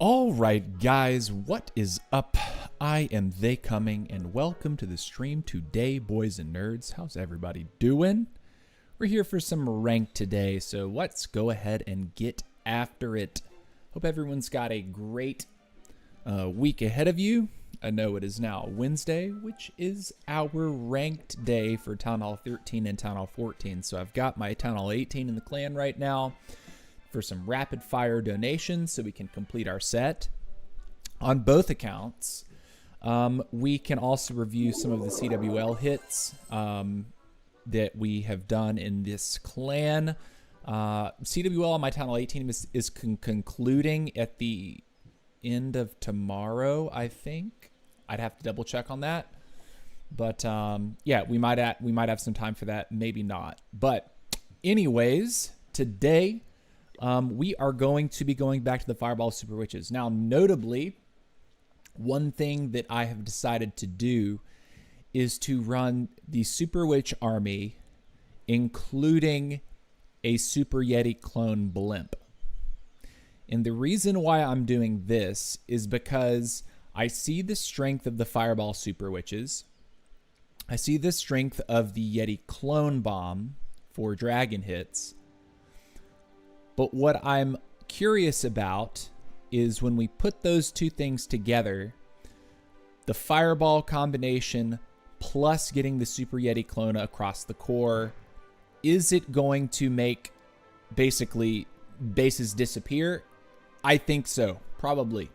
All right, guys, what is up? I am TheyComing, and welcome to the stream today, boys and nerds. How's everybody doing? We're here for some rank today, so let's go ahead and get after it. Hope everyone's got a great week ahead of you. I know it is now Wednesday, which is our ranked day for Town Hall 13 and Town Hall 14. So I've got my Town Hall 18 in the clan right now for some rapid fire donations so we can complete our set. On both accounts, we can also review some of the CWL hits that we have done in this clan. CWL on my Town Hall 18 is concluding at the end of tomorrow, I think. I'd have to double check on that. But yeah, we might have some time for that, maybe not. But anyways, today we are going to be going back to the Fireball Super Witches. Now, notably, one thing that I have decided to do is to run the Super Witch army, including a Super Yeti clone blimp. And the reason why I'm doing this is because I see the strength of the Fireball Super Witches. I see the strength of the Yeti clone bomb for dragon hits. But what I'm curious about is when we put those two things together, the Fireball combination plus getting the Super Yeti clone across the core, is it going to make basically bases disappear? I think so, probably.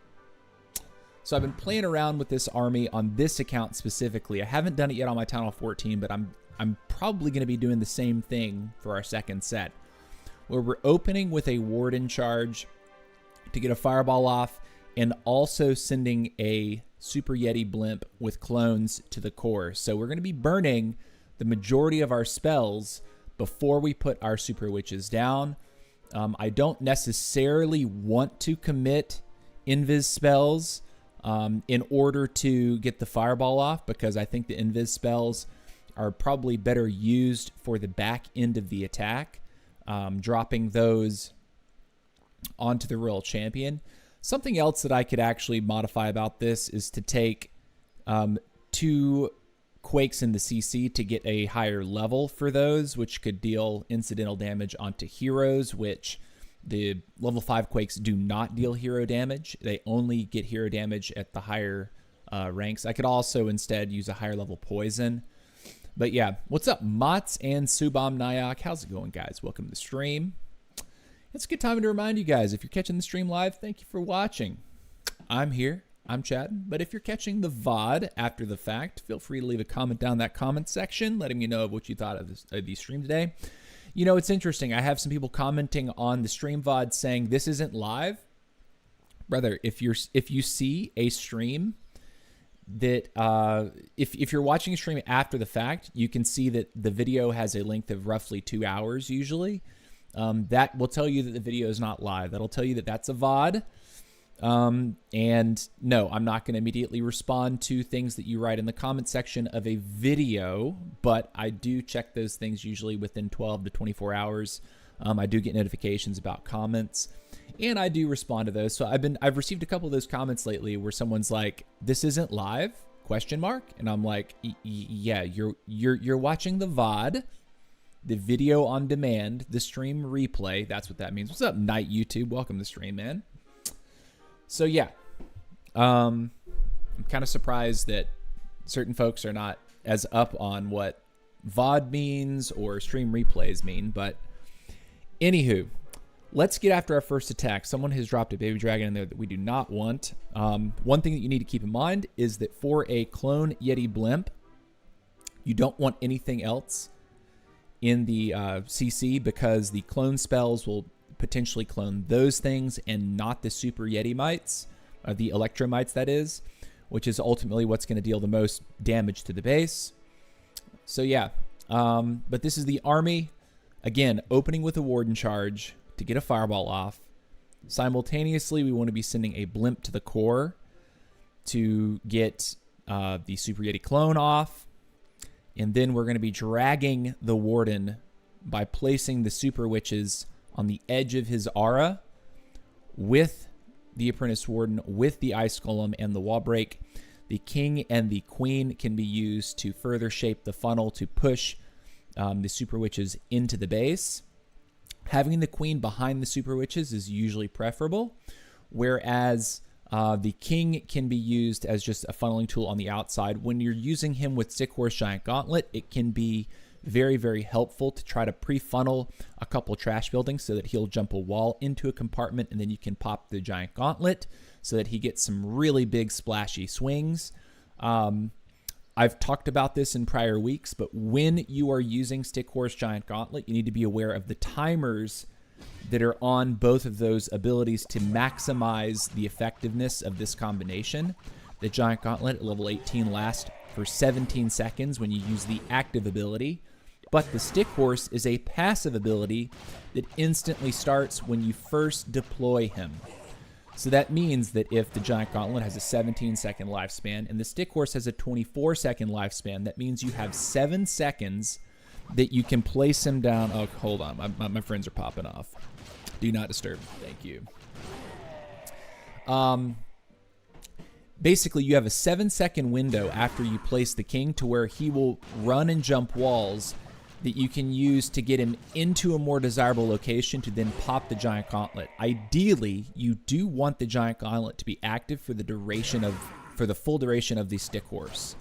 So I've been playing around with this army on this account specifically. I haven't done it yet on my Town Hall 14, but I'm probably going to be doing the same thing for our second set, where we're opening with a Warden charge to get a Fireball off and also sending a Super Yeti blimp with clones to the core. So we're going to be burning the majority of our spells before we put our Super Witches down. I don't necessarily want to commit invis spells in order to get the Fireball off, because I think the invis spells are probably better used for the back end of the attack, dropping those onto the Royal Champion. Something else that I could actually modify about this is to take 2 Quakes in the CC to get a higher level for those, which could deal incidental damage onto heroes, which the level 5 Quakes do not deal hero damage. They only get hero damage at the higher ranks. I could also instead use a higher level poison. But yeah, what's up, Mots and Subam Nayak? How's it going, guys? Welcome to the stream. It's a good time to remind you guys, if you're catching the stream live, thank you for watching. I'm here. I'm chatting, but if you're catching the VOD after the fact, feel free to leave a comment down in that comment section, letting me know what you thought of the stream today. You know, it's interesting. I have some people commenting on the stream VOD saying this isn't live. Brother, if you see a stream that if you're watching a stream after the fact, you can see that the video has a length of roughly 2 hours usually. That will tell you that the video is not live. That'll tell you that that's a VOD. And no, I'm not going to immediately respond to things that you write in the comment section of a video, but I do check those things usually within 12 to 24 hours. I do get notifications about comments, and I do respond to those. So I've received a couple of those comments lately where someone's like, "This isn't live?" ? And I'm like, "Yeah, you're watching the VOD, the video on demand, the stream replay. That's what that means." What's up, Night YouTube? Welcome to the stream, man. So yeah, I'm kind of surprised that certain folks are not as up on what VOD means or stream replays mean. But anywho, let's get after our first attack. Someone has dropped a baby dragon in there that we do not want. One thing that you need to keep in mind is that for a clone Yeti blimp, you don't want anything else in the CC, because the clone spells will potentially clone those things and not the Super Yeti mites, the Electro mites that is, which is ultimately what's going to deal the most damage to the base. So yeah, but this is the army, again, opening with a Warden charge to get a Fireball off. Simultaneously, we want to be sending a blimp to the core to get the Super Yeti clone off, and then we're going to be dragging the Warden by placing the Super Witches on the edge of his aura with the Apprentice Warden with the Ice Golem and the Wall Break. The King and the Queen can be used to further shape the funnel to push the Super Witches into the base. Having the Queen behind the Super Witches is usually preferable, whereas the King can be used as just a funneling tool on the outside. When you're using him with Stick Horse Giant Gauntlet, it can be very, very helpful to try to pre-funnel a couple trash buildings so that he'll jump a wall into a compartment, and then you can pop the Giant Gauntlet so that he gets some really big splashy swings. I've talked about this in prior weeks, but when you are using Stick Horse Giant Gauntlet, you need to be aware of the timers that are on both of those abilities to maximize the effectiveness of this combination. The Giant Gauntlet at level 18 lasts for 17 seconds when you use the active ability, but the Stick Horse is a passive ability that instantly starts when you first deploy him. So that means that if the Giant Gauntlet has a 17-second lifespan and the Stick Horse has a 24-second lifespan, that means you have 7 seconds that you can place him down. Oh, hold on. My friends are popping off. Do not disturb. Thank you. Basically, you have a 7-second window after you place the King to where he will run and jump walls that you can use to get him into a more desirable location to then pop the Giant Gauntlet. Ideally, you do want the Giant Gauntlet to be active for the full duration of the Stick Horse.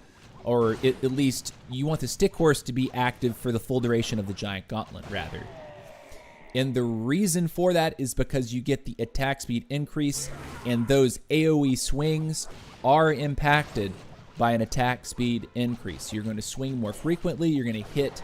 Or at least you want the Stick Horse to be active for the full duration of the Giant Gauntlet, rather. And the reason for that is because you get the attack speed increase, and those AoE swings are impacted by an attack speed increase. You're going to swing more frequently, you're going to hit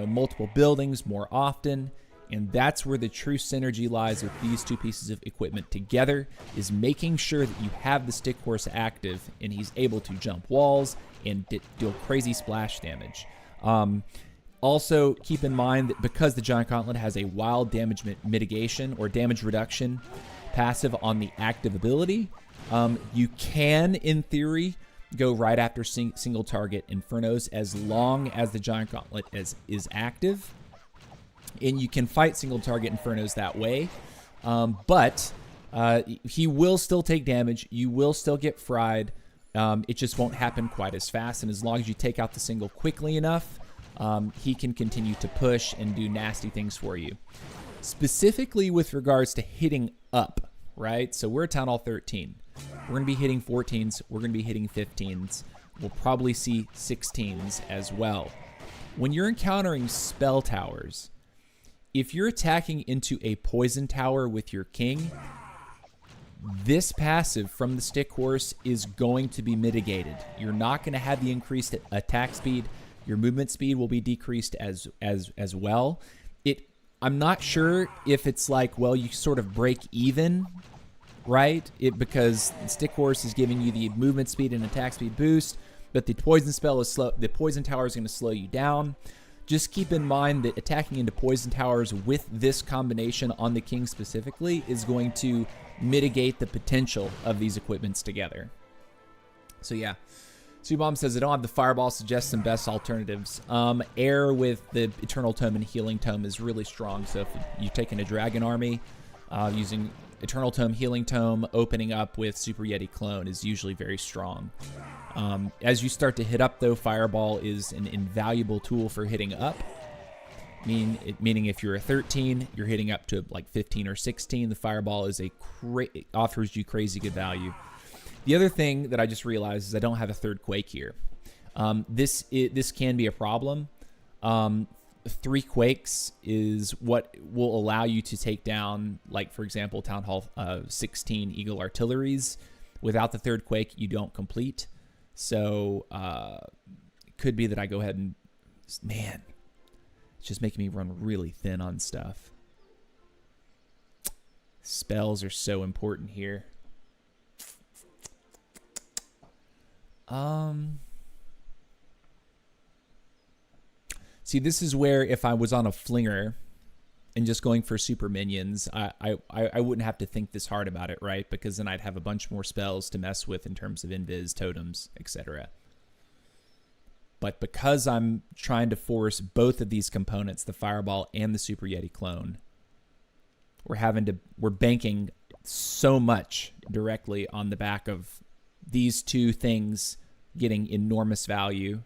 multiple buildings more often, and that's where the true synergy lies with these two pieces of equipment together, is making sure that you have the Stick Horse active and he's able to jump walls and deal crazy splash damage. Also, keep in mind that because the Giant Gauntlet has a wild damage mitigation or damage reduction passive on the active ability, you can, in theory, go right after single target Infernos as long as the Giant Gauntlet is active. And you can fight single target Infernos that way. But he will still take damage. You will still get fried. It just won't happen quite as fast. And as long as you take out the single quickly enough, he can continue to push and do nasty things for you. Specifically with regards to hitting up, right? So we're at Town Hall 13. We're going to be hitting 14s. We're going to be hitting 15s. We'll probably see 16s as well. When you're encountering spell towers, if you're attacking into a poison tower with your King, this passive from the Stick Horse is going to be mitigated. You're not going to have the increased attack speed. Your movement speed will be decreased as well. I'm not sure if it's like, well, you sort of break even, right? Because Stick Horse is giving you the movement speed and attack speed boost, but the poison spell is slow. The poison tower is going to slow you down. Just keep in mind that attacking into poison towers with this combination on the King specifically is going to mitigate the potential of these equipments together. So yeah. Subomb says, I don't have the Fireball, suggest some best alternatives. Air with the Eternal Tome and Healing Tome is really strong. So if you're taking a Dragon Army, using Eternal Tome, Healing Tome, opening up with Super Yeti Clone is usually very strong. As you start to hit up, though, Fireball is an invaluable tool for hitting up. Meaning if you're a 13, you're hitting up to like 15 or 16. The Fireball is offers you crazy good value. The other thing that I just realized is I don't have a third Quake here. This can be a problem. 3 Quakes is what will allow you to take down, like, for example, Town Hall 16 Eagle Artilleries. Without the third Quake, you don't complete. So it could be that I go ahead and... Man, it's just making me run really thin on stuff. Spells are so important here. See, this is where if I was on a flinger and just going for super minions, I wouldn't have to think this hard about it, right? Because then I'd have a bunch more spells to mess with in terms of invis, totems, etc. But because I'm trying to force both of these components, the Fireball and the Super Yeti Clone, we're banking so much directly on the back of these two things getting enormous value.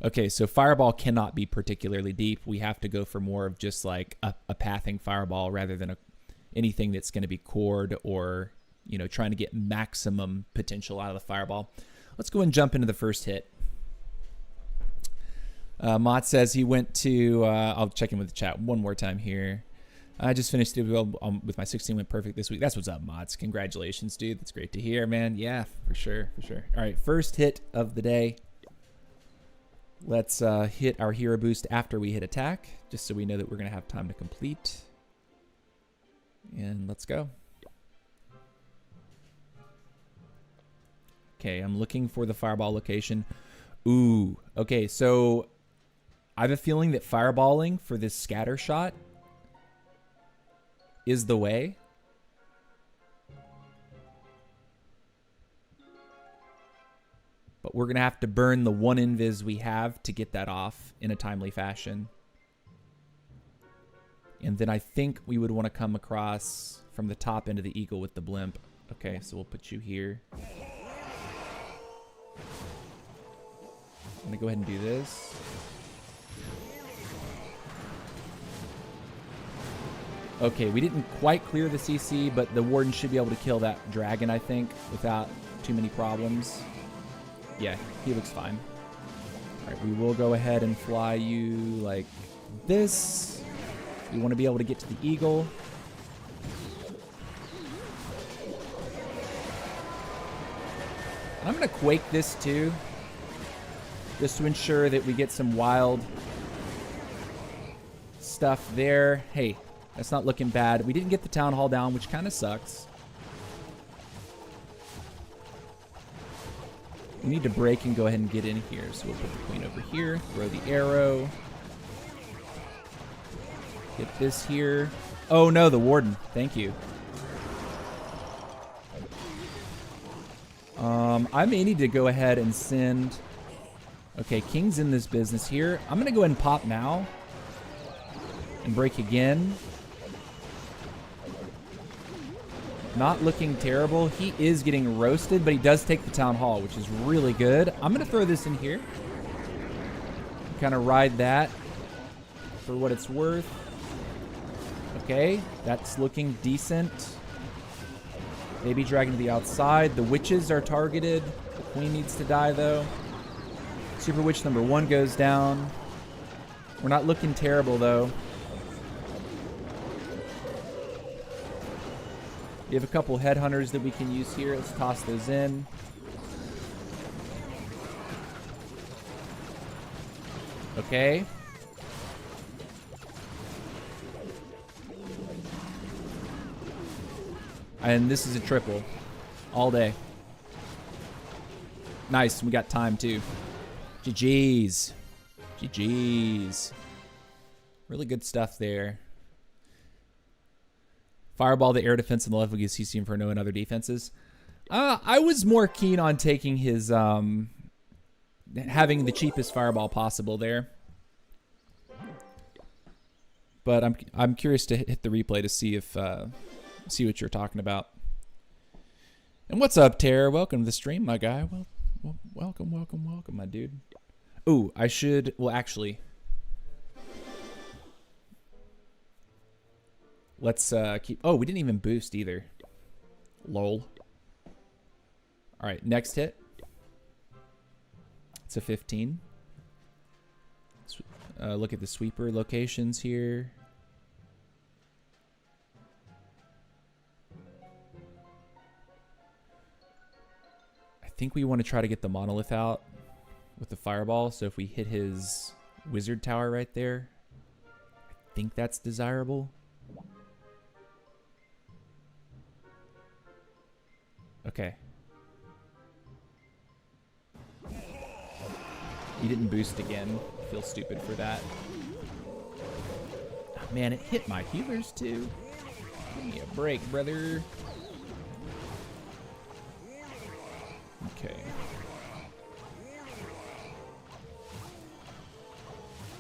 Okay, so Fireball cannot be particularly deep. We have to go for more of just like a pathing Fireball rather than anything that's going to be cored or, you know, trying to get maximum potential out of the Fireball. Let's go and jump into the first hit. Mott says he went to, I'll check in with the chat one more time here. I just finished with my 16 went perfect this week. That's what's up, Mods. Congratulations, dude. That's great to hear, man. Yeah, for sure, for sure. All right, first hit of the day. Let's hit our hero boost after we hit attack, just so we know that we're going to have time to complete. And let's go. Okay, I'm looking for the Fireball location. Ooh, okay, so I have a feeling that fireballing for this scatter shot is the way. But we're going to have to burn the one invis we have to get that off in a timely fashion. And then I think we would want to come across from the top end of the eagle with the blimp. Okay, so we'll put you here. I'm going to go ahead and do this. Okay, we didn't quite clear the CC, but the Warden should be able to kill that dragon, I think, without too many problems. Yeah, he looks fine. All right, we will go ahead and fly you like this. We want to be able to get to the eagle. And I'm going to quake this too, just to ensure that we get some wild stuff there. Hey, that's not looking bad. We didn't get the town hall down, which kind of sucks. We need to break and go ahead and get in here. So we'll put the queen over here, throw the arrow. Get this here. Oh no, the warden. Thank you. I may need to go ahead and send... Okay, King's in this business here. I'm going to go ahead and pop now. And break again. Not looking terrible. He is getting roasted, but he does take the town hall, which is really good. I'm going to throw this in here. Kind of ride that for what it's worth. Okay, that's looking decent. Baby dragon to the outside. The witches are targeted. The queen needs to die, though. Super witch number 1 goes down. We're not looking terrible, though. We have a couple headhunters that we can use here. Let's toss those in. Okay. And this is a triple. All day. Nice. We got time, too. GG's. GG's. Really good stuff there. Fireball the air defense and the level gives CC Inferno and other defenses. I was more keen on taking his having the cheapest fireball possible there. But I'm curious to hit the replay to see if see what you're talking about. And what's up, Tara? Welcome to the stream, my guy. Well, welcome, my dude. Ooh, I should. Well, actually. Let's keep... Oh, we didn't even boost either. Lol. All right, next hit. It's a 15. Look at the sweeper locations here. I think we want to try to get the monolith out with the fireball. So if we hit his wizard tower right there, I think that's desirable. Okay. He didn't boost again. I feel stupid for that. Oh, man, it hit my healers too. Give me a break, brother. Okay.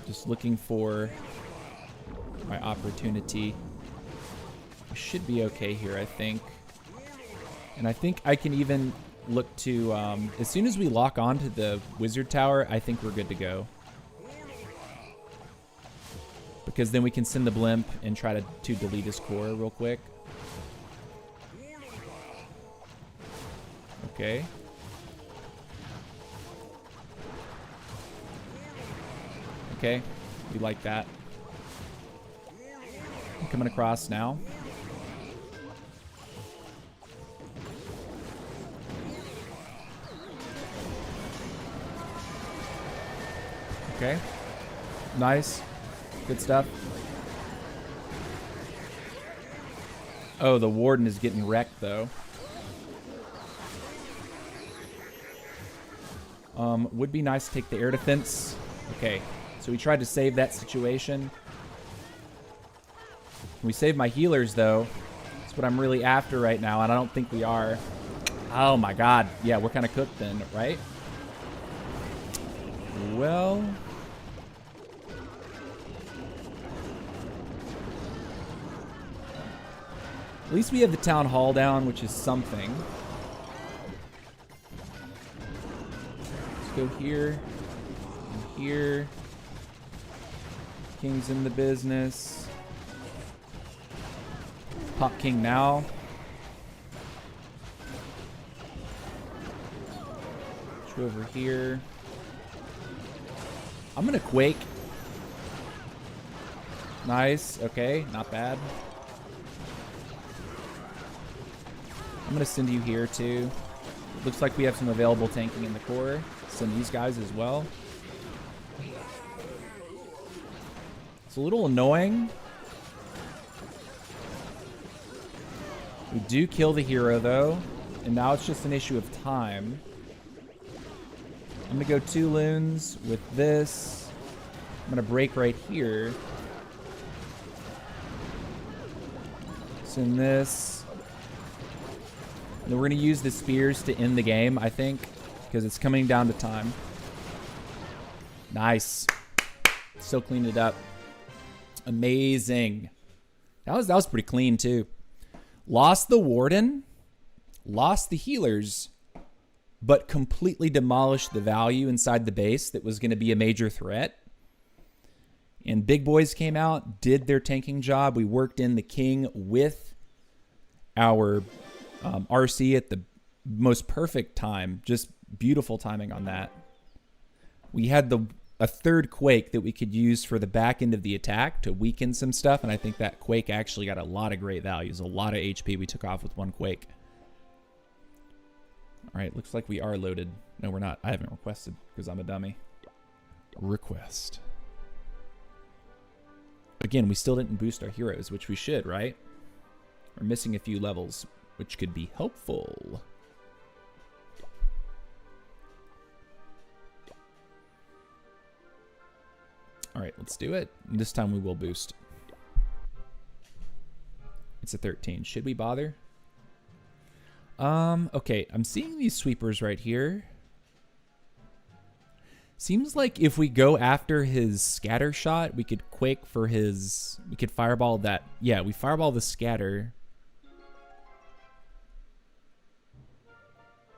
Just looking for my opportunity. We should be okay here, I think. And I think I can even look to, as soon as we lock onto the wizard tower, I think we're good to go. Because then we can send the blimp and try to delete his core real quick. Okay. Okay, we like that. I'm coming across now. Okay. Nice. Good stuff. Oh, the warden is getting wrecked, though. Would be nice to take the air defense. Okay, so we tried to save that situation. We saved my healers, though. That's what I'm really after right now, and I don't think we are. Oh, my God. Yeah, we're kind of cooked then, right? Well... at least we have the town hall down, which is something. Let's go here. And here. King's in the business. Pop king now. Let's go over here. I'm gonna quake. Nice. Okay, not bad. I'm going to send you here, too. Looks like we have some available tanking in the core. Send these guys as well. It's a little annoying. We do kill the hero, though. And now it's just an issue of time. I'm going to go 2 loons with this. I'm going to break right here. Send this. And we're going to use the spears to end the game, I think, because it's coming down to time. Nice. Still cleaned it up. Amazing. That was pretty clean, too. Lost the warden, lost the healers, but completely demolished the value inside the base that was going to be a major threat. And big boys came out, did their tanking job. We worked in the king with our... RC at the most perfect time. Just beautiful timing on that. We had a third quake that we could use for the back end of the attack to weaken some stuff, and I think that quake actually got a lot of great values. A lot of HP we took off with one quake. All right, looks like we are loaded. No, we're not. I haven't requested because I'm a dummy. Request. Again, we still didn't boost our heroes, which we should, right? We're missing a few levels, which could be helpful. All right, let's do it. And this time we will boost. It's a 13. Should we bother? Okay, I'm seeing these sweepers right here. Seems like if we go after his scatter shot, we could quake for his... we could fireball that... yeah, we fireball the scatter.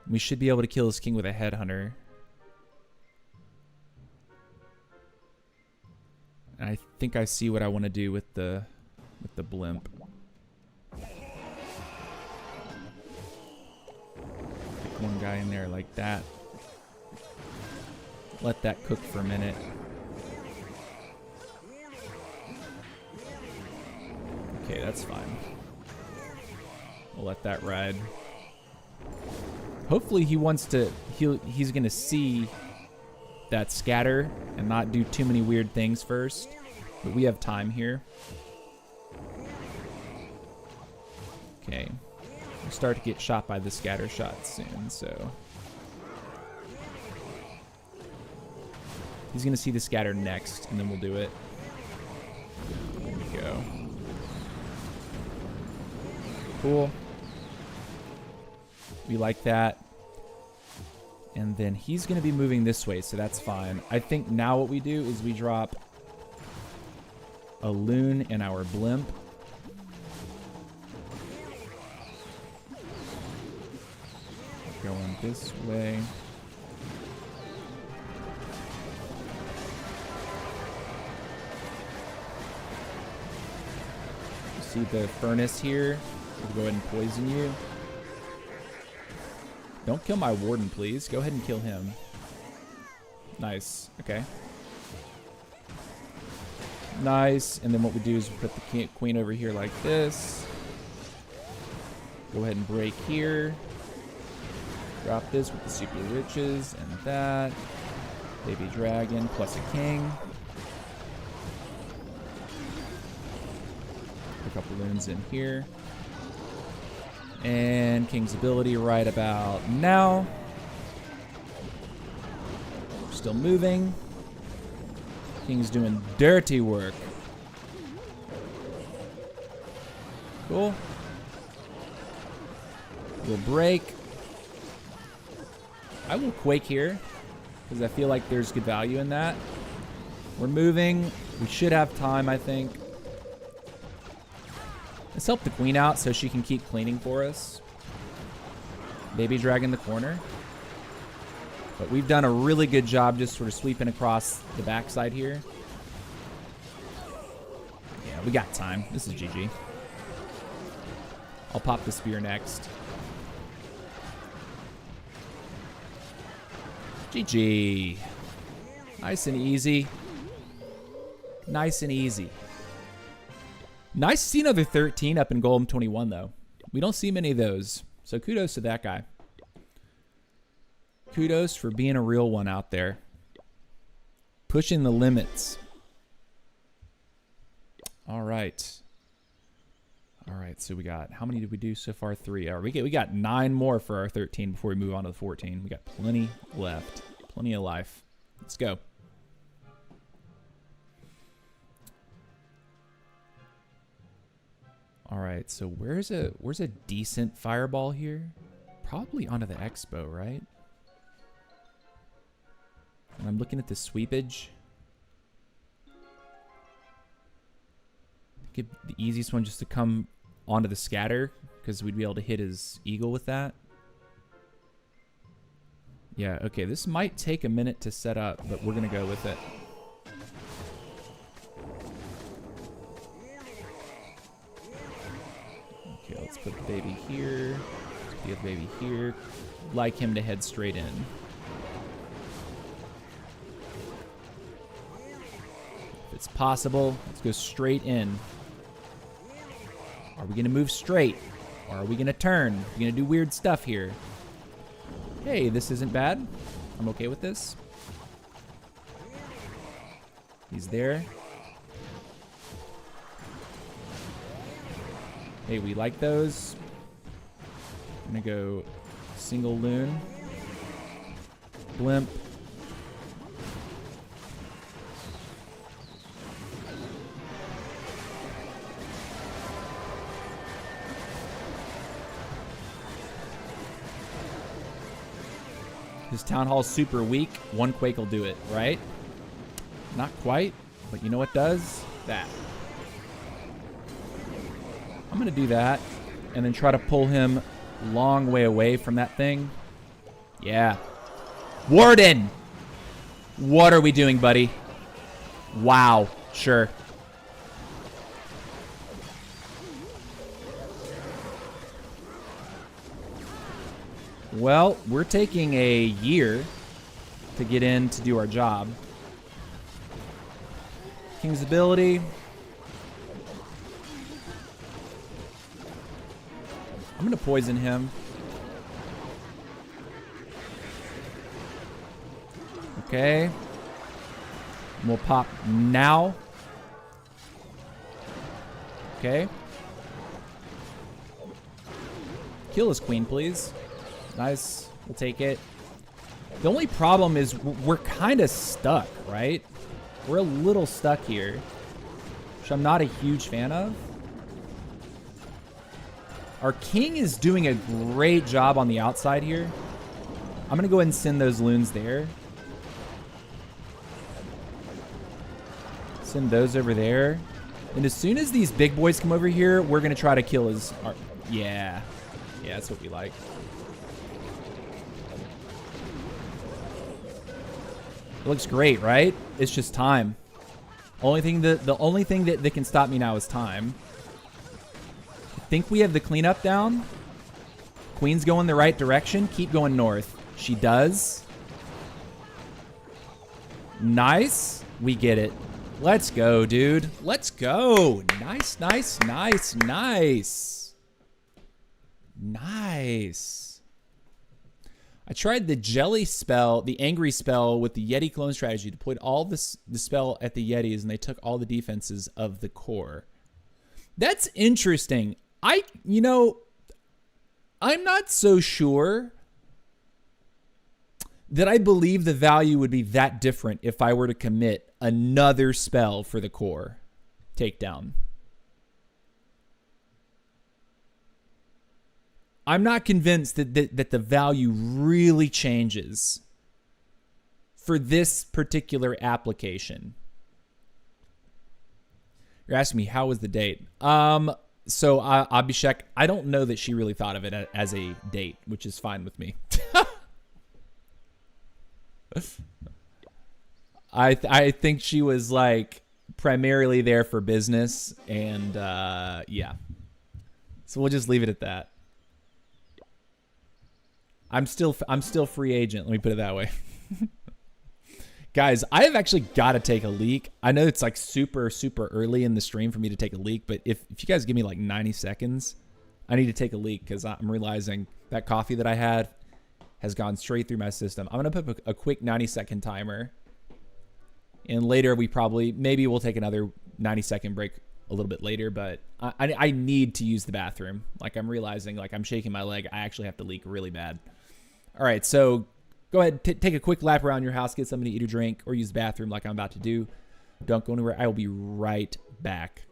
We should be able to kill his king with a headhunter. And I think I see what I want to do with the blimp. Pick one guy in there like that. Let that cook for a minute. Okay, that's fine. We'll let that ride. Hopefully he wants to, he's going to see that scatter and not do too many weird things first. But we have time here. Okay. We'll start to get shot by the scatter shot soon, so. He's going to see the scatter next, and then we'll do it. There we go. Cool. We like that. And then he's going to be moving this way, so that's fine. I think now what we do is we drop a loon in our blimp. Going this way. You see the furnace here? I'll go ahead and poison you. Don't kill my warden, please. Go ahead and kill him. Nice. Okay. Nice. And then what we do is we put the queen over here like this. Go ahead and break here. Drop this with the super riches and that. Baby dragon plus a king. Put a couple runes in here. And king's ability right about now. Still moving. King's doing dirty work. Cool. We'll break. I will quake here because I feel like there's good value in that. We're moving. We should have time, I think. Let's help the queen out so she can keep cleaning for us. Baby dragon the corner. But we've done a really good job just sort of sweeping across the backside here. Yeah, we got time. This is GG. I'll pop the spear next. GG. Nice and easy. Nice and easy. Nice to see another 13 up in Golem 21, though. We don't see many of those. So kudos to that guy. Kudos for being a real one out there. Pushing the limits. All right. All right, so we got, how many did we do so far? 3. We got 9 more for our 13 before we move on to the 14. We got plenty left. Plenty of life. Let's go. All right, so where's a decent fireball here? Probably onto the expo, right? And I'm looking at the sweepage. I think the easiest one just to come onto the scatter because we'd be able to hit his eagle with that. Yeah, okay, this might take a minute to set up, but we're gonna go with it. Okay, let's put the baby here. Let's put the other baby here. Like him to head straight in. If it's possible, let's go straight in. Are we gonna move straight? Or are we gonna turn? We're gonna do weird stuff here. Hey, this isn't bad. I'm okay with this. He's there. Hey, we like those. I'm gonna go single loon. Blimp. His town hall's super weak. 1 quake will do it, right? Not quite, but you know what does? That. I'm gonna do that and then try to pull him long way away from that thing. Yeah. Warden! What are we doing, buddy? Wow. Sure. Well, we're taking a year to get in to do our job. King's ability. I'm going to poison him. Okay. We'll pop now. Okay. Kill his queen, please. Nice. We'll take it. The only problem is we're kind of stuck, right? We're a little stuck here, which I'm not a huge fan of. Our king is doing a great job on the outside here. I'm going to go ahead and send those loons there. Send those over there. And as soon as these big boys come over here, we're going to try to kill his... Yeah. Yeah, that's what we like. It looks great, right? It's just time. The only thing that can stop me now is time. I think we have the cleanup down. Queen's going the right direction. Keep going north. She does. Nice. We get it. Let's go, dude. Let's go. Nice, nice, nice, nice. Nice. I tried the jelly spell, the angry spell with the Yeti clone strategy. Deployed all the spell at the Yetis, and they took all the defenses of the core. That's interesting. I'm not so sure that I believe the value would be that different if I were to commit another spell for the core takedown. I'm not convinced that the value really changes for this particular application. You're asking me, how was the date? So Abhishek, I don't know that she really thought of it as a date, which is fine with me. I think she was like primarily there for business, and yeah. So we'll just leave it at that. I'm still free agent. Let me put it that way. Guys, I have actually got to take a leak. I know it's like super, super early in the stream for me to take a leak, but if you guys give me like 90 seconds, I need to take a leak because I'm realizing that coffee that I had has gone straight through my system. I'm going to put a quick 90-second timer. And later maybe we'll take another 90-second break a little bit later, but I need to use the bathroom. Like I'm realizing like I'm shaking my leg. I actually have to leak really bad. All right, so go ahead, take a quick lap around your house, get something to eat or drink, or use the bathroom like I'm about to do. Don't go anywhere. I will be right back.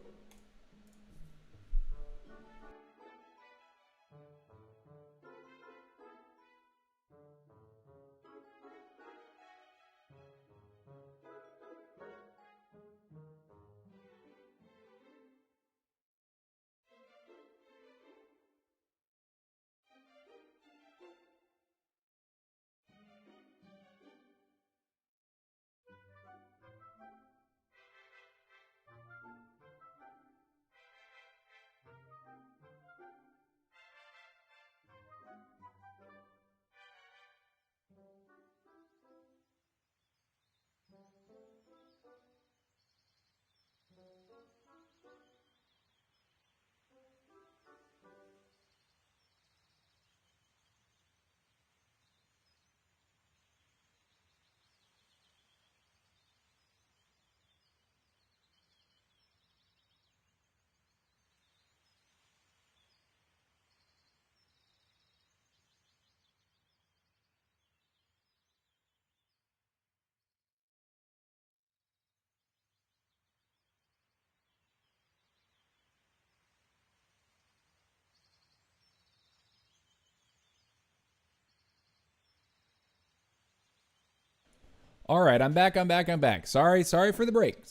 All right, I'm back. Sorry for the break.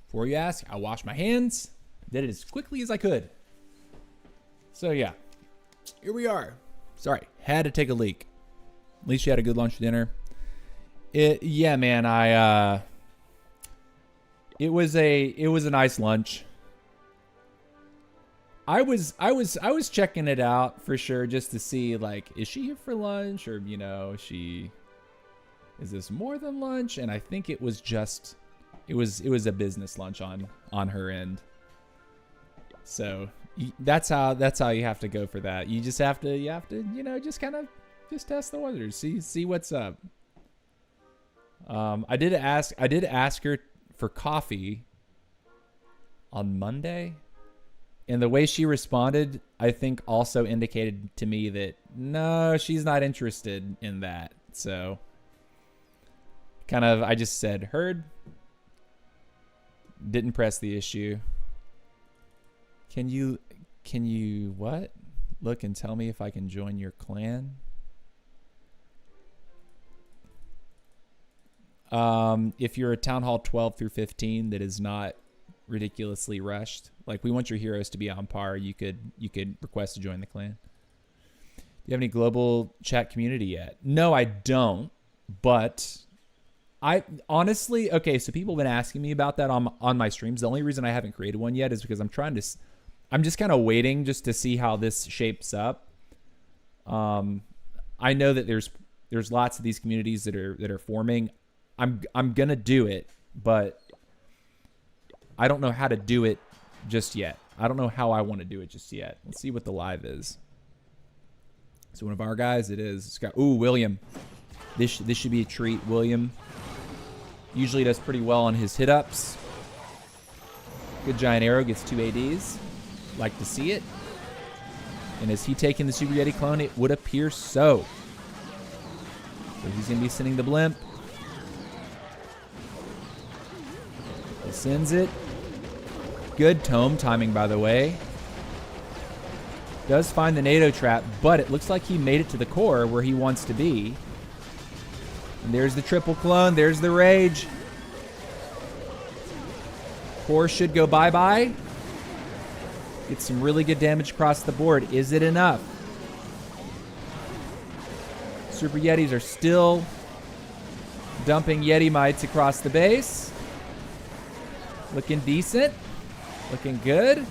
Before you ask, I washed my hands, did it as quickly as I could. So yeah, here we are. Sorry, had to take a leak. At least you had a good lunch or dinner. Yeah, man, it was a nice lunch. I was checking it out for sure just to see like, is she here for lunch, or is this more than lunch? And I think it was just, it was a business lunch on her end. So that's how you have to go for that. You just have to, just kind of just test the waters, see what's up. I did ask her for coffee on Monday, and the way she responded, I think also indicated to me that no, she's not interested in that. So kind of, I just said, heard. Didn't press the issue. Can you what? Look and tell me if I can join your clan. If you're a Town Hall 12 through 15 that is not ridiculously rushed, like we want your heroes to be on par, you could request to join the clan. Do you have any global chat community yet? No, I don't, but I honestly, okay, so people have been asking me about that on my streams. The only reason I haven't created one yet is because I'm just kind of waiting just to see how this shapes up. I know that there's lots of these communities that are forming. I'm gonna do it, but I don't know how to do it just yet. I don't know how I want to do it just yet. Let's see what the live is. So one of our guys, it is. It's got, ooh, William. This should be a treat. William usually does pretty well on his hit-ups. Good giant arrow, gets 2 ADs. Like to see it. And is he taking the Super Yeti clone? It would appear so. So he's going to be sending the blimp. He sends it. Good tome timing, by the way. Does find the NATO trap, but it looks like he made it to the core where he wants to be. And there's the triple clone. There's the rage. Core should go bye-bye. Get some really good damage across the board. Is it enough? Super Yetis are still dumping Yeti mites across the base. Looking decent. Looking good.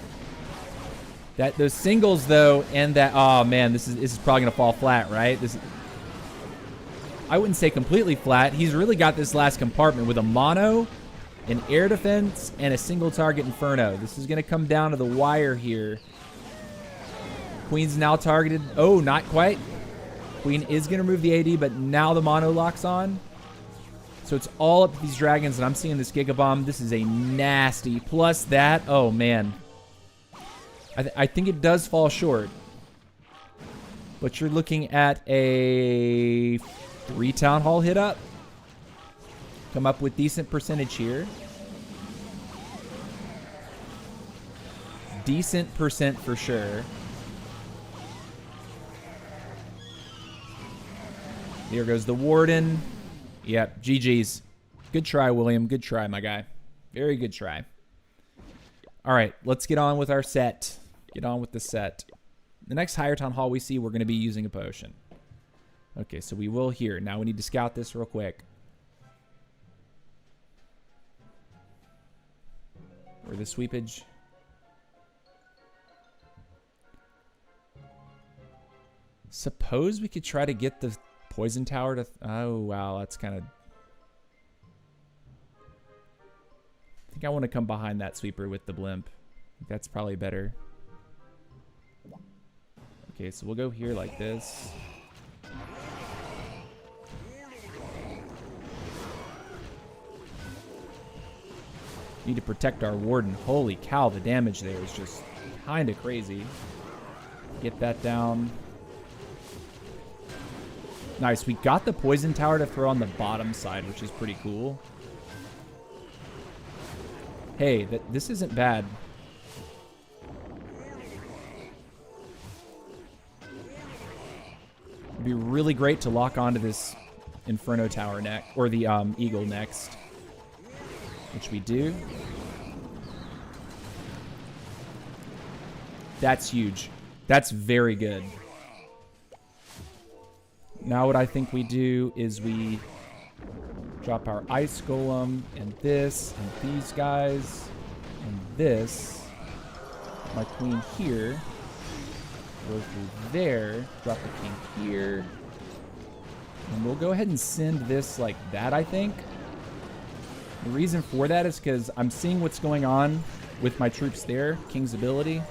Those singles though, and that, oh man, this is probably gonna fall flat, right? I wouldn't say completely flat. He's really got this last compartment with a mono, an air defense, and a single target inferno. This is gonna come down to the wire here. Queen's now targeted. Oh, not quite. Queen is gonna remove the AD, but now the mono locks on. So it's all up to these dragons, and I'm seeing this Giga Bomb. This is a nasty. Plus that, oh man. I think it does fall short. But you're looking at a 3 Town Hall hit up. Come up with decent percentage here. Decent percent for sure. Here goes the Warden. Yep, GG's. Good try, William. Good try, my guy. Very good try. All right, let's get on with our set. Get on with the set. The next higher town hall we see, we're going to be using a potion. Okay, so we will here. Now we need to scout this real quick. Or the sweepage. Suppose we could try to get the poison tower to... Oh, wow, that's kind of... I think I want to come behind that sweeper with the blimp. I think that's probably better. Okay, so we'll go here like this. Need to protect our warden. Holy cow, the damage there is just kind of crazy. Get that down. Nice, we got the poison tower to throw on the bottom side, which is pretty cool. Hey, this isn't bad. It'd be really great to lock onto this Inferno Tower next, or the Eagle next, which we do. That's huge. That's very good. Now what I think we do is we drop our Ice Golem and this and these guys and this. My queen here. Go through there. Drop the king here. And we'll go ahead and send this like that, I think. The reason for that is because I'm seeing what's going on with my troops there. King's ability.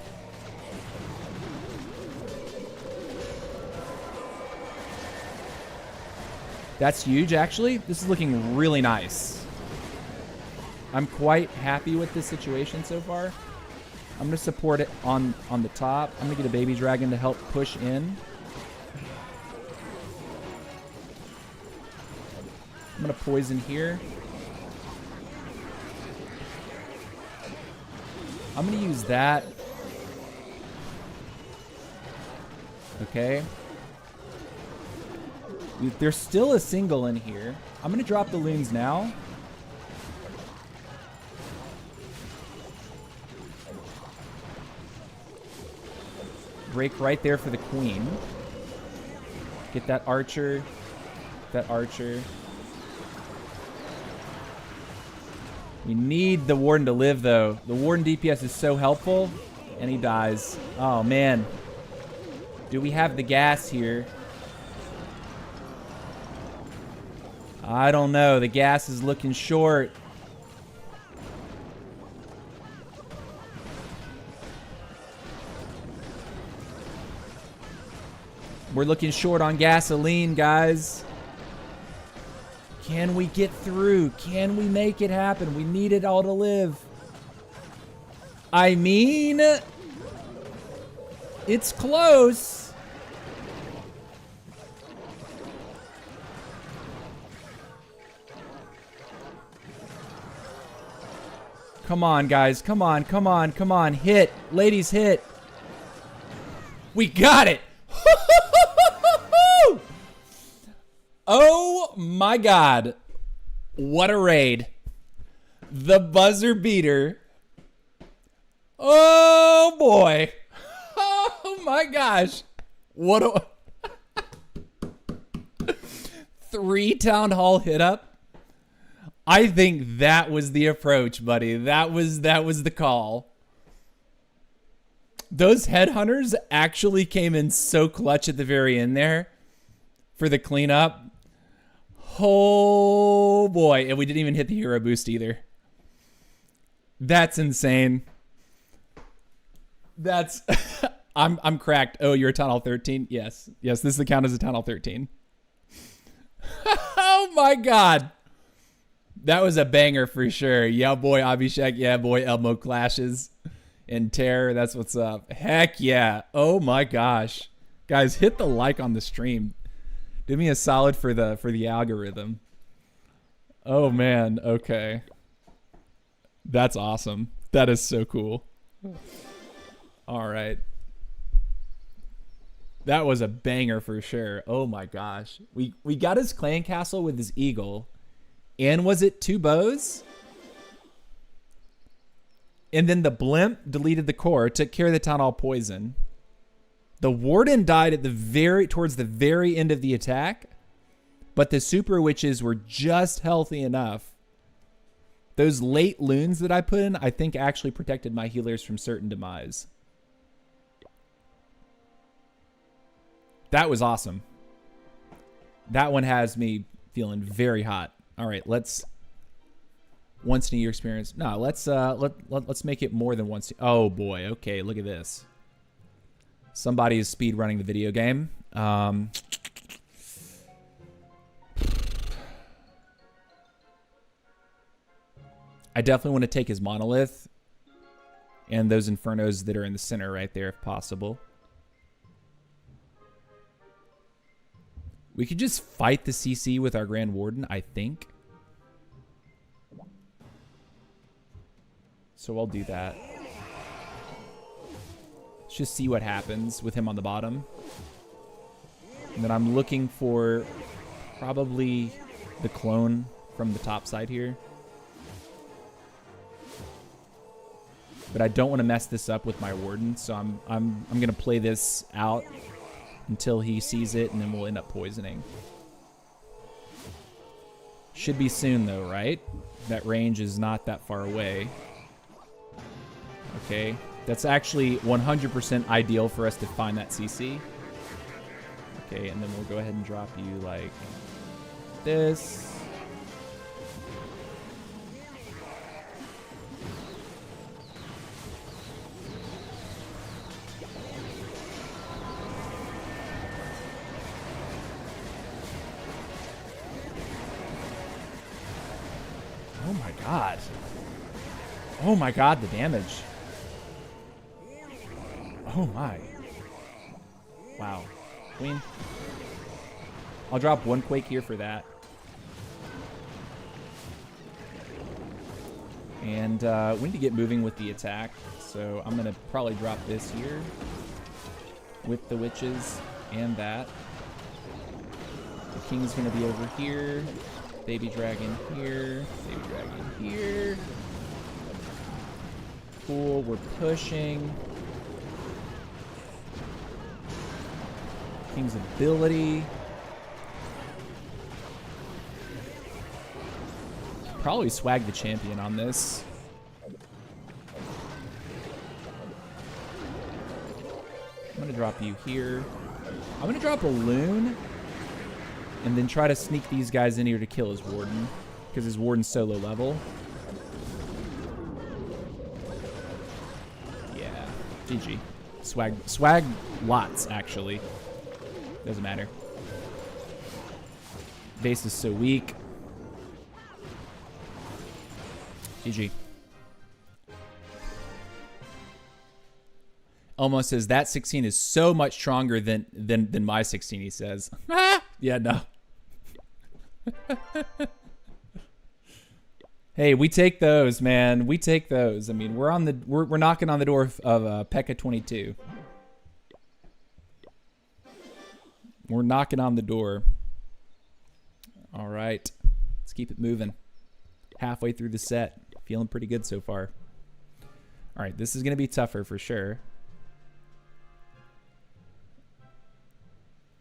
That's huge, actually. This is looking really nice. I'm quite happy with this situation so far. I'm going to support it on the top. I'm going to get a baby dragon to help push in. I'm going to poison here. I'm going to use that. Okay. There's still a single in here. I'm going to drop the loons now. Break right there for the queen. Get that archer. That archer. We need the Warden to live, though. The Warden DPS is so helpful, and he dies. Oh, man. Do we have the gas here? I don't know. The gas is looking short. We're looking short on gasoline, guys. Can we get through? Can we make it happen? We need it all to live. I mean, it's close. Come on, guys. Come on, come on, come on. Hit. Ladies, hit. We got it. Oh my God. What a raid. The buzzer beater. Oh boy. Oh my gosh. What a 3 town hall hit up. I think that was the approach, buddy. That was the call. Those headhunters actually came in so clutch at the very end there for the cleanup. Oh boy, and we didn't even hit the hero boost either. That's insane. That's I'm cracked. Oh, you're a Town Hall 13? Yes. Yes, this is the count as a Town Hall 13. Oh my God. That was a banger for sure. Yeah, boy, Abhishek. Yeah, boy, Elmo clashes and Terror. That's what's up. Heck yeah. Oh my gosh. Guys, hit the like on the stream. Do me a solid for the algorithm. Oh man, okay. That's awesome. That is so cool. All right. That was a banger for sure. Oh my gosh. We got his clan castle with his eagle. And was it 2 bows? And then the blimp deleted the core, took care of the town hall poison. The warden died at towards the very end of the attack, but the super witches were just healthy enough. Those late loons that I put in, I think actually protected my healers from certain demise. That was awesome. That one has me feeling very hot. All right, let's once in a year experience. No, let's make it more than once. Oh boy, okay, look at this. Somebody is speed running the video game. I definitely want to take his monolith and those infernos that are in the center right there if possible. We could just fight the CC with our Grand Warden, I think. So I'll do that. Let's just see what happens with him on the bottom. And then I'm looking for probably the clone from the top side here. But I don't want to mess this up with my Warden, so I'm gonna play this out until he sees it, and then we'll end up poisoning. Should be soon though, right? That range is not that far away. Okay, that's actually 100% ideal for us to find that CC. Okay, and then we'll go ahead and drop you like this. Oh my god. Oh my god, the damage. Oh my. Wow. Queen. I'll drop 1 Quake here for that. And we need to get moving with the attack. So I'm going to probably drop this here with the witches and that. The king's going to be over here. Baby dragon here. Baby dragon here. Cool. We're pushing. King's ability. probably swag the champion on this. I'm gonna drop you here. I'm gonna drop a loon and then try to sneak these guys in here to kill his warden because his warden's so low level. Yeah, GG. Swag lots, actually. Doesn't matter. Base is so weak. GG. Almost says that 16 is so much stronger than my 16, he says. Yeah, no. Hey, we take those, man. We take those. I mean, we're knocking on the door of P.E.K.K.A 22. We're knocking on the door. All right. Let's keep it moving. Halfway through the set. Feeling pretty good so far. All right, this is going to be tougher for sure.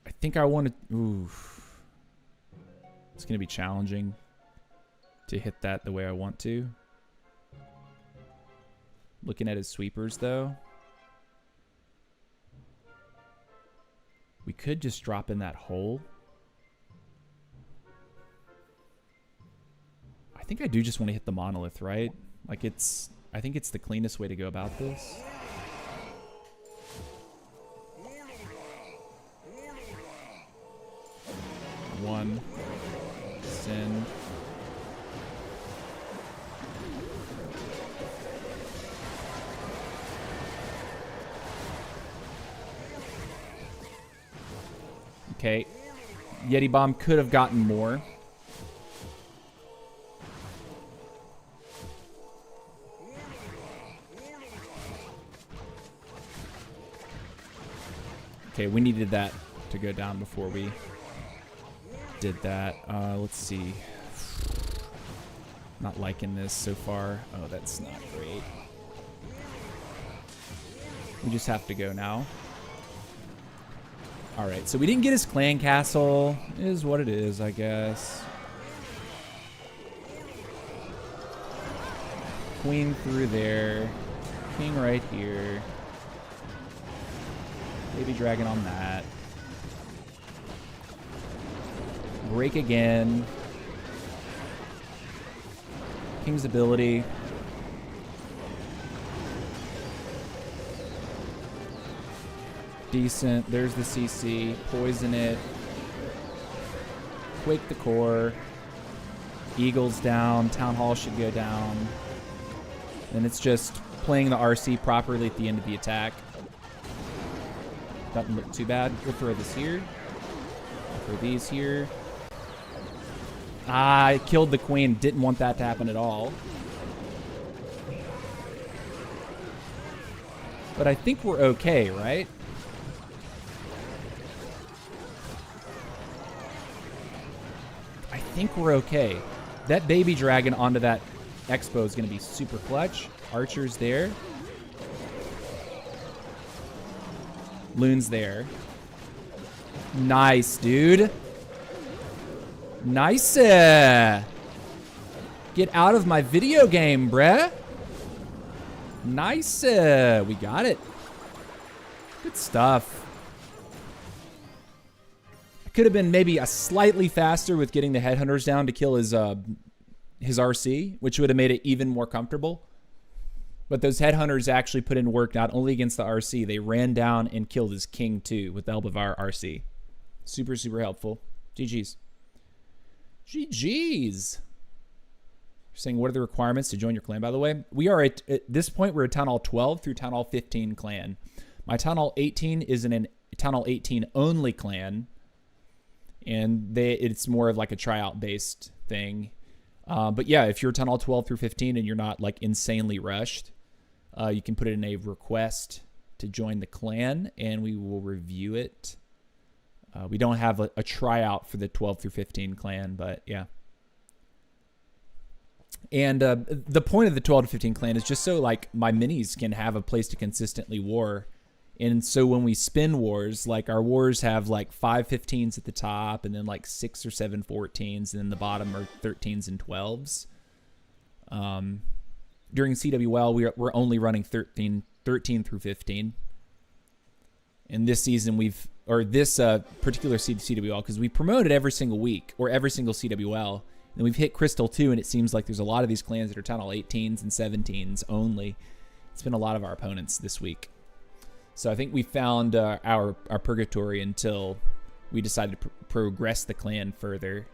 I think I want to... Oof. It's going to be challenging to hit that the way I want to. Looking at his sweepers, though. We could just drop in that hole. I think I do just want to hit the monolith, right? Like I think it's the cleanest way to go about this. One. Send. Okay. Yeti Bomb could have gotten more. Okay, we needed that to go down before we did that. Let's see. Not liking this so far. Oh, that's not great. We just have to go now. All right, so we didn't get his clan castle. It is what it is, I guess. Queen through there. King right here. Baby dragon on that. Break again. King's ability. Decent. There's the CC. Poison it. Quake the core. Eagles down. Town Hall should go down. And it's just playing the RC properly at the end of the attack. Doesn't look too bad. We'll throw this here. I'll throw these here. Ah, I killed the queen. Didn't want that to happen at all. But I think we're okay, right? I think we're okay. That baby dragon onto that expo is going to be super clutch. Archer's there. Loon's there. Nice, dude. Nice. Get out of my video game, bruh. Nice. We got it. Good stuff. Could have been maybe a slightly faster with getting the headhunters down to kill his RC, which would have made it even more comfortable. But those headhunters actually put in work not only against the RC, they ran down and killed his king too with the help of our RC. Super, super helpful. GG's. GG's. You're saying, what are the requirements to join your clan, by the way? We are at this point, we're at Town Hall 12 through Town Hall 15 clan. My Town Hall 18 is in a Town Hall 18 only clan. And it's more of like a tryout based thing. But yeah, if you're Town Hall 12 through 15 and you're not like insanely rushed, you can put it in a request to join the clan and we will review it. We don't have a tryout for the 12 through 15 clan, but yeah. And the point of the 12 to 15 clan is just so like my minis can have a place to consistently war. And so when we spin wars, like our wars have like 5 15s at the top and then like 6 or 7 14s and then the bottom are 13s and 12s. During CWL, we're only running 13 through 15. And this season this particular CWL, because we promoted every single week or every single CWL, and we've hit Crystal 2, and it seems like there's a lot of these clans that are Town Hall 18s and 17s only. It's been a lot of our opponents this week. So I think we found our purgatory until we decided to progress the clan further.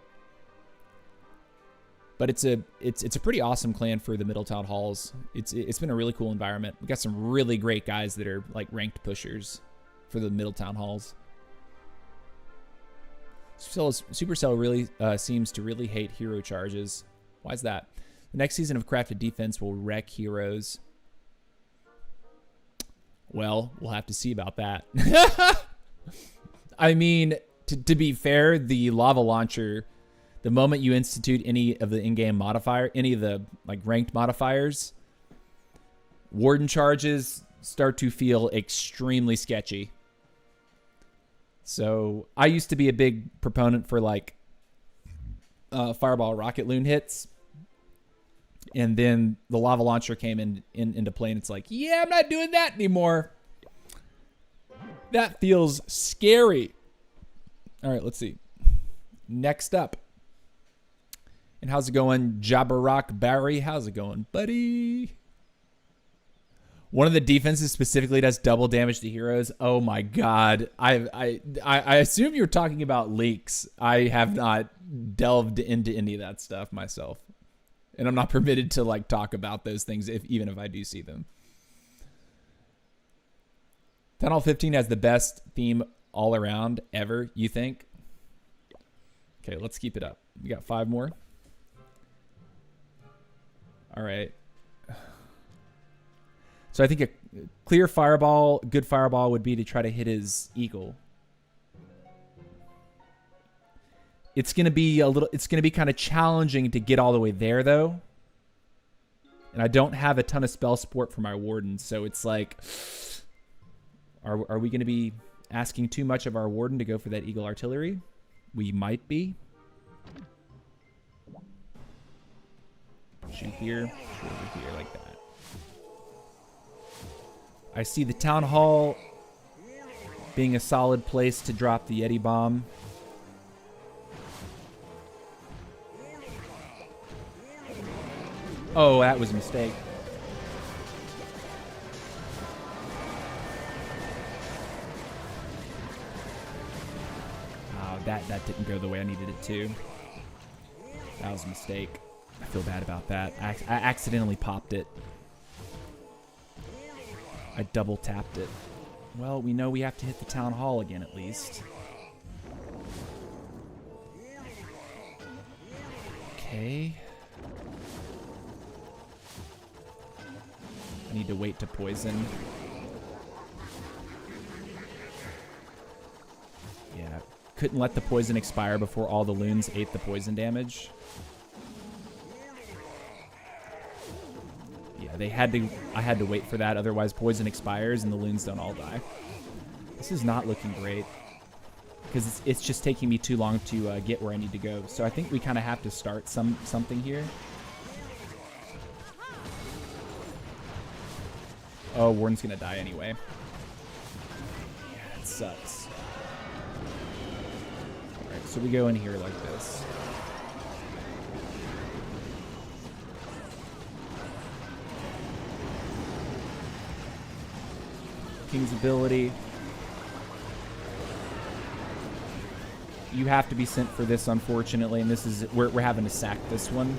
But it's a pretty awesome clan for the middle town halls. It's been a really cool environment. We got some really great guys that are like ranked pushers for the middle town halls. Supercell really seems to really hate hero charges. Why is that? The next season of Crafted Defense will wreck heroes. Well, we'll have to see about that. I mean, to be fair, the lava launcher, the moment you institute any of the in-game modifier, any of the like ranked modifiers, warden charges start to feel extremely sketchy. So I used to be a big proponent for like fireball rocket loon hits. And then the lava launcher came into play, and it's like, yeah, I'm not doing that anymore. That feels scary. All right, let's see. Next up. And how's it going, Jabbarock Barry? How's it going, buddy? One of the defenses specifically does double damage to heroes. Oh my god. I assume you're talking about leaks. I have not delved into any of that stuff myself. And I'm not permitted to like talk about those things even if I do see them. Town Hall 15 has the best theme all around ever, you think? Okay, let's keep it up. We got 5 more. All right. So I think a clear fireball, good fireball would be to try to hit his eagle. It's going to be kind of challenging to get all the way there though. And I don't have a ton of spell support for my warden, so it's like, are we going to be asking too much of our warden to go for that eagle artillery? We might be. Shoot here, shoot over here like that. I see the town hall being a solid place to drop the Yeti bomb. Oh, that was a mistake. Oh, that didn't go the way I needed it to. That was a mistake. I feel bad about that. I accidentally popped it. I double tapped it. Well, we know we have to hit the town hall again at least. Okay. I need to wait to poison. Yeah, couldn't let the poison expire before all the loons ate the poison damage. Yeah, I had to wait for that, otherwise poison expires and the loons don't all die. This is not looking great because it's just taking me too long to get where I need to go. So I think we kind of have to start something here. Oh, Warden's gonna die anyway. Yeah, it sucks. Alright, so we go in here like this. King's ability. You have to be sent for this, unfortunately, and this is we're having to sack this one.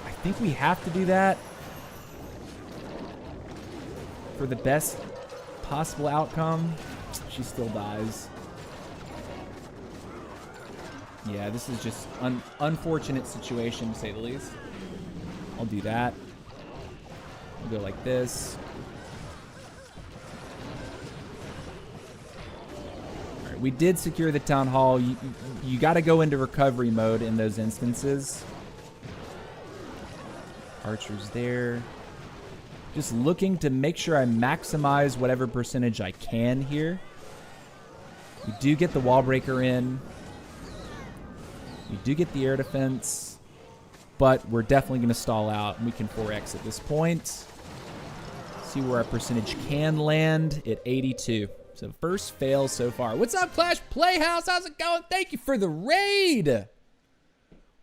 I think we have to do that for the best possible outcome. She still dies. Yeah, this is just unfortunate situation, to say the least. I'll do that. We'll go like this. All right, we did secure the town hall. You got to go into recovery mode in those instances. Archer's there. Just looking to make sure I maximize whatever percentage I can here. We do get the wall breaker in. We do get the air defense. But we're definitely going to stall out, and we can 4X at this point. See where our percentage can land at 82. So first fail so far. What's up, Clash Playhouse? How's it going? Thank you for the raid.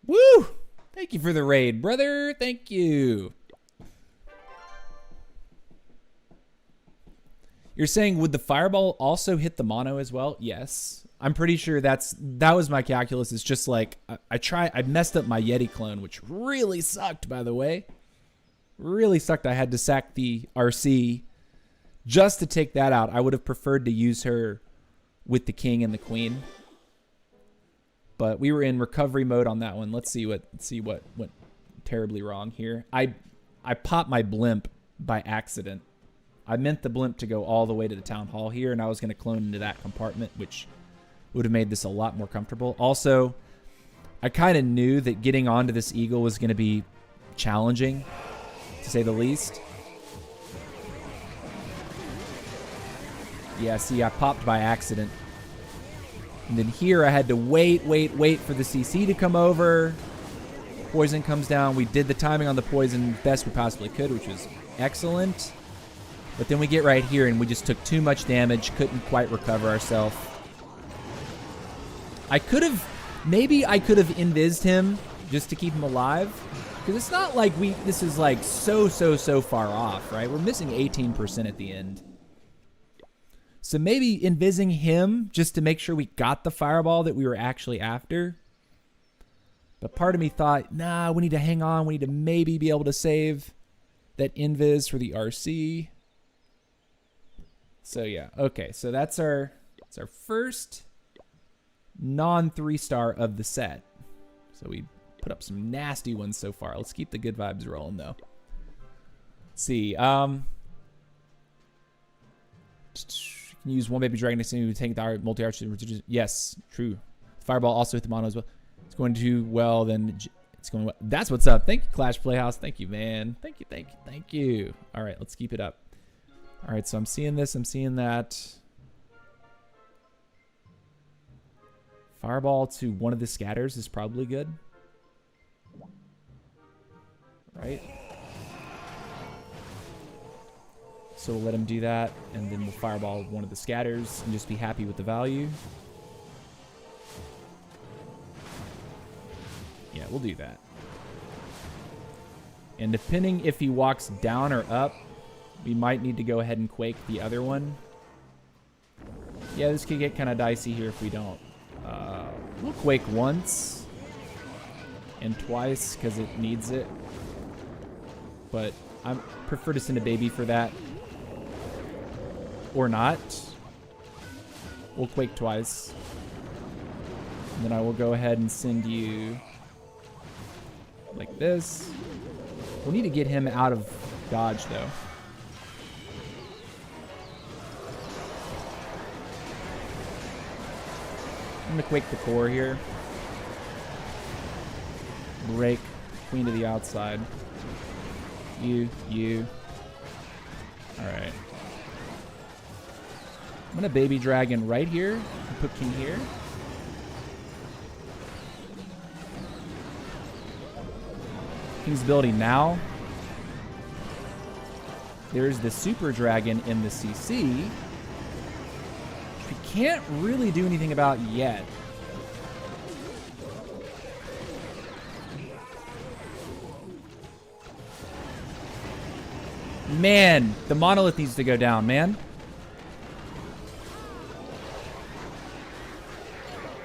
Woo! Thank you for the raid, brother. Thank you. You're saying, would the fireball also hit the mono as well? Yes. I'm pretty sure that was my calculus. It's just like, I messed up my Yeti clone, which really sucked, by the way. Really sucked. I had to sack the RC just to take that out. I would have preferred to use her with the king and the queen. But we were in recovery mode on that one. Let's see what went terribly wrong here. I popped my blimp by accident. I meant the blimp to go all the way to the town hall here, and I was going to clone into that compartment, which would have made this a lot more comfortable. Also, I kind of knew that getting onto this eagle was going to be challenging, to say the least. Yeah, see, I popped by accident. And then here I had to wait for the CC to come over. Poison comes down. We did the timing on the poison best we possibly could, which was excellent. But then we get right here and we just took too much damage, couldn't quite recover ourselves. Maybe I could have invised him just to keep him alive. Because it's not like this is like so far off, right? We're missing 18% at the end. So maybe invising him just to make sure we got the fireball that we were actually after. But part of me thought, nah, we need to hang on. We need to maybe be able to save that invis for the RC. So yeah, okay. So that's our first non-3-star of the set. So we put up some nasty ones so far. Let's keep the good vibes rolling though. Let's see. Can use one baby dragon to take the multi-arch. Yes, true. Fireball also hit the mono as well. It's going to do well, then it's going well. That's what's up. Thank you, Clash Playhouse. Thank you, man. Thank you. All right, let's keep it up. All right, so I'm seeing this. I'm seeing that. Fireball to one of the scatters is probably good. Right? So we'll let him do that, and then we'll fireball one of the scatters and just be happy with the value. Yeah, we'll do that. And depending if he walks down or up, we might need to go ahead and quake the other one. Yeah, this could get kind of dicey here if we don't. We'll quake once and twice because it needs it. But I prefer to send a baby for that. Or not. We'll quake twice. And then I will go ahead and send you like this. We'll need to get him out of dodge though. I'm gonna quake the core here. Break queen to the outside. You. Alright. I'm gonna baby dragon right here. And put king here. King's ability now. There's the super dragon in the CC. We can't really do anything about yet. Man, the monolith needs to go down, man.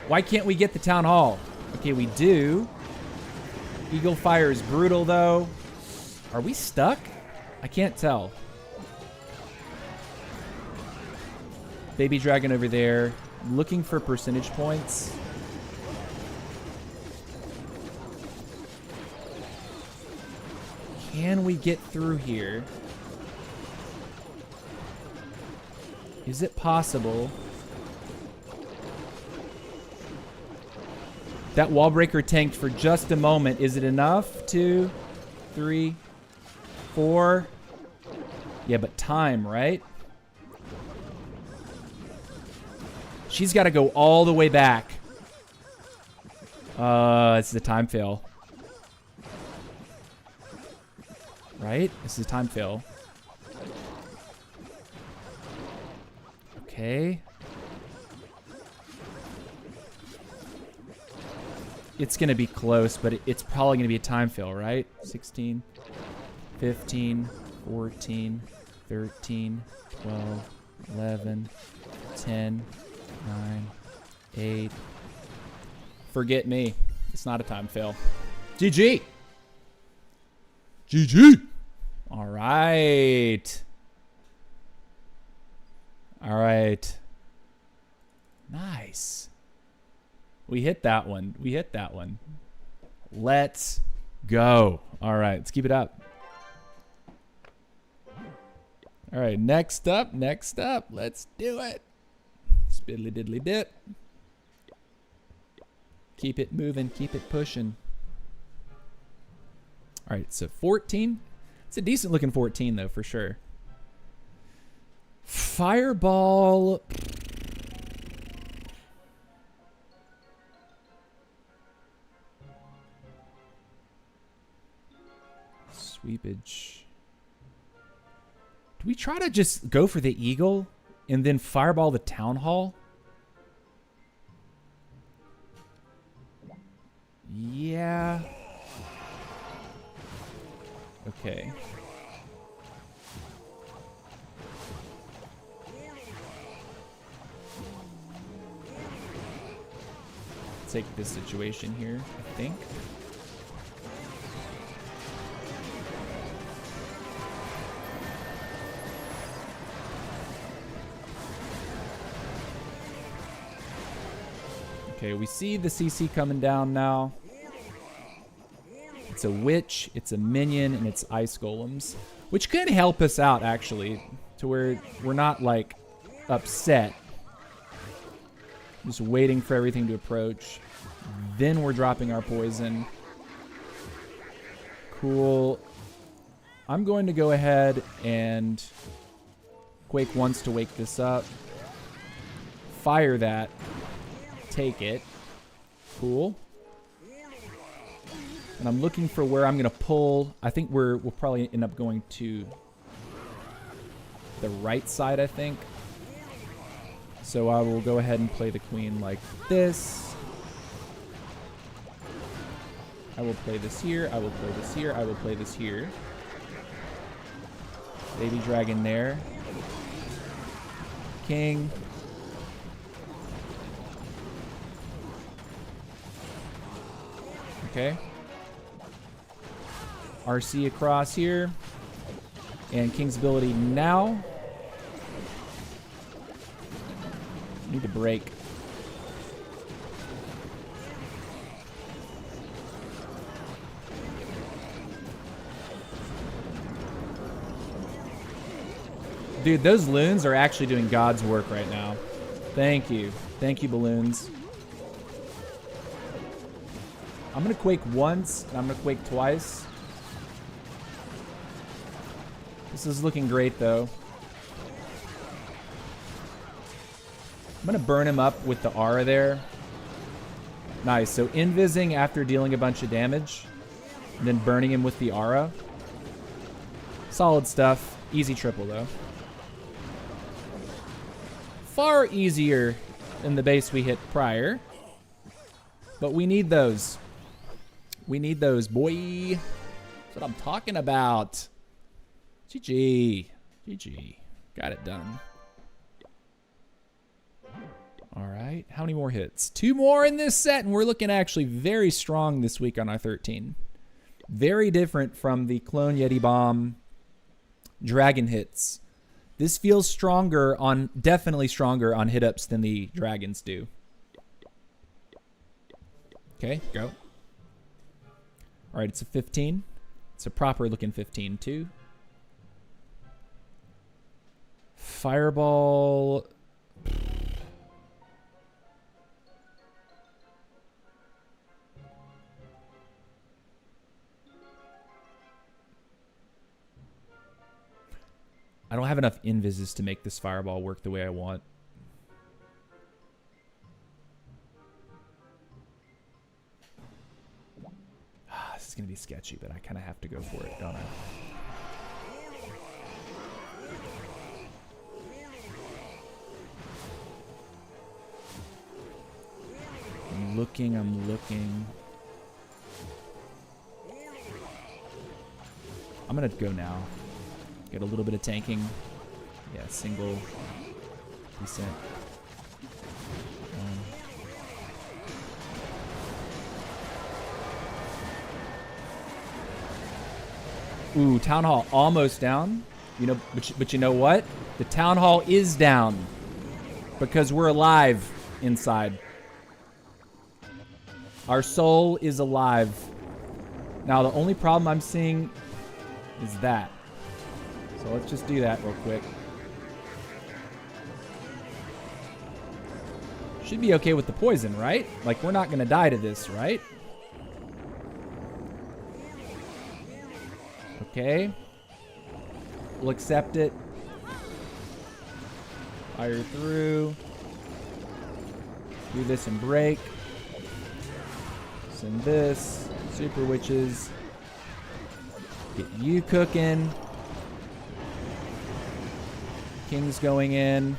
Why can't we get the town hall? Okay, we do. Eagle Fire is brutal, though. Are we stuck? I can't tell. Baby dragon over there. Looking for percentage points. Can we get through here? Is it possible? That wall breaker tanked for just a moment. Is it enough? 2, 3, 4. Yeah, but time, right? She's got to go all the way back. It's the time fail. Right? This is a time fail. Okay. It's going to be close, but it's probably going to be a time fail, right? 16, 15, 14, 13, 12, 11, 10, 9, 8. Forget me. It's not a time fail. GG. GG. All right. All right. Nice. We hit that one. We hit that one. Let's go. All right. Let's keep it up. All right. Next up. Next up. Let's do it. Spiddly diddly dip. Keep it moving. Keep it pushing. All right. So 14. It's a decent looking 14 though, for sure. Fireball. Sweepage. Do we try to just go for the eagle and then fireball the town hall? Yeah. Okay. Take this situation here, I think. Okay, we see the CC coming down now. It's a witch, it's a minion, and it's ice golems, which could help us out actually, to where we're not like upset. Just waiting for everything to approach. Then we're dropping our poison. Cool. I'm going to go ahead and Quake once to wake this up. Fire that. Take it. Cool. And I'm looking for where I'm going to pull. I think we'll probably end up going to the right side, I think. So I will go ahead and play the queen like this. I will play this here. I will play this here. I will play this here. Baby dragon there. King. Okay. RC across here. And King's ability now. Need to break. Dude, those loons are actually doing God's work right now. Thank you. Thank you, balloons. I'm going to Quake once, and I'm going to Quake twice. This is looking great, though. I'm going to burn him up with the aura there. Nice. So invising after dealing a bunch of damage. And then burning him with the aura. Solid stuff. Easy triple, though. Far easier than the base we hit prior. But we need those. We need those, boy. That's what I'm talking about. GG. GG. Got it done. All right. How many more hits? 2 more in this set, and we're looking actually very strong this week on our 13. Very different from the Clone Yeti Bomb dragon hits. This feels stronger on, definitely stronger on hit-ups than the dragons do. Okay, go. All right, it's a 15. It's a proper looking 15 too. Fireball. enough invises to make this fireball work the way I want. This is going to be sketchy, but I kind of have to go for it, don't I? I'm looking. I'm going to go now. Get a little bit of tanking. Yeah, single. Decent. Ooh, Town Hall almost down. You know, but you know what? The Town Hall is down because we're alive inside. Our soul is alive. Now, the only problem I'm seeing is that. So let's just do that real quick. Should be okay with the poison, right? Like, we're not going to die to this, right? Okay. We'll accept it. Fire through. Do this and break. Send this. Super witches. Get you cooking. King's going in.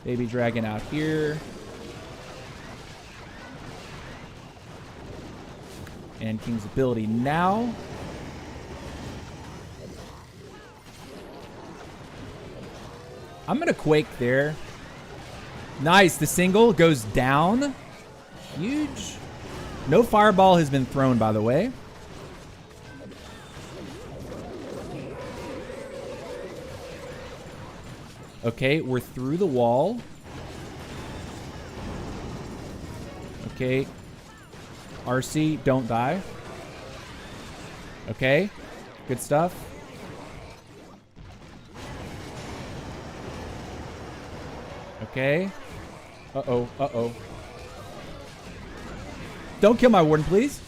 Baby dragon out here. And King's ability now. I'm going to Quake there. Nice. The single goes down. Huge. No fireball has been thrown, by the way. Okay, we're through the wall. Okay. RC, don't die. Okay. Good stuff. Okay. Uh-oh, uh-oh. Don't kill my warden, please.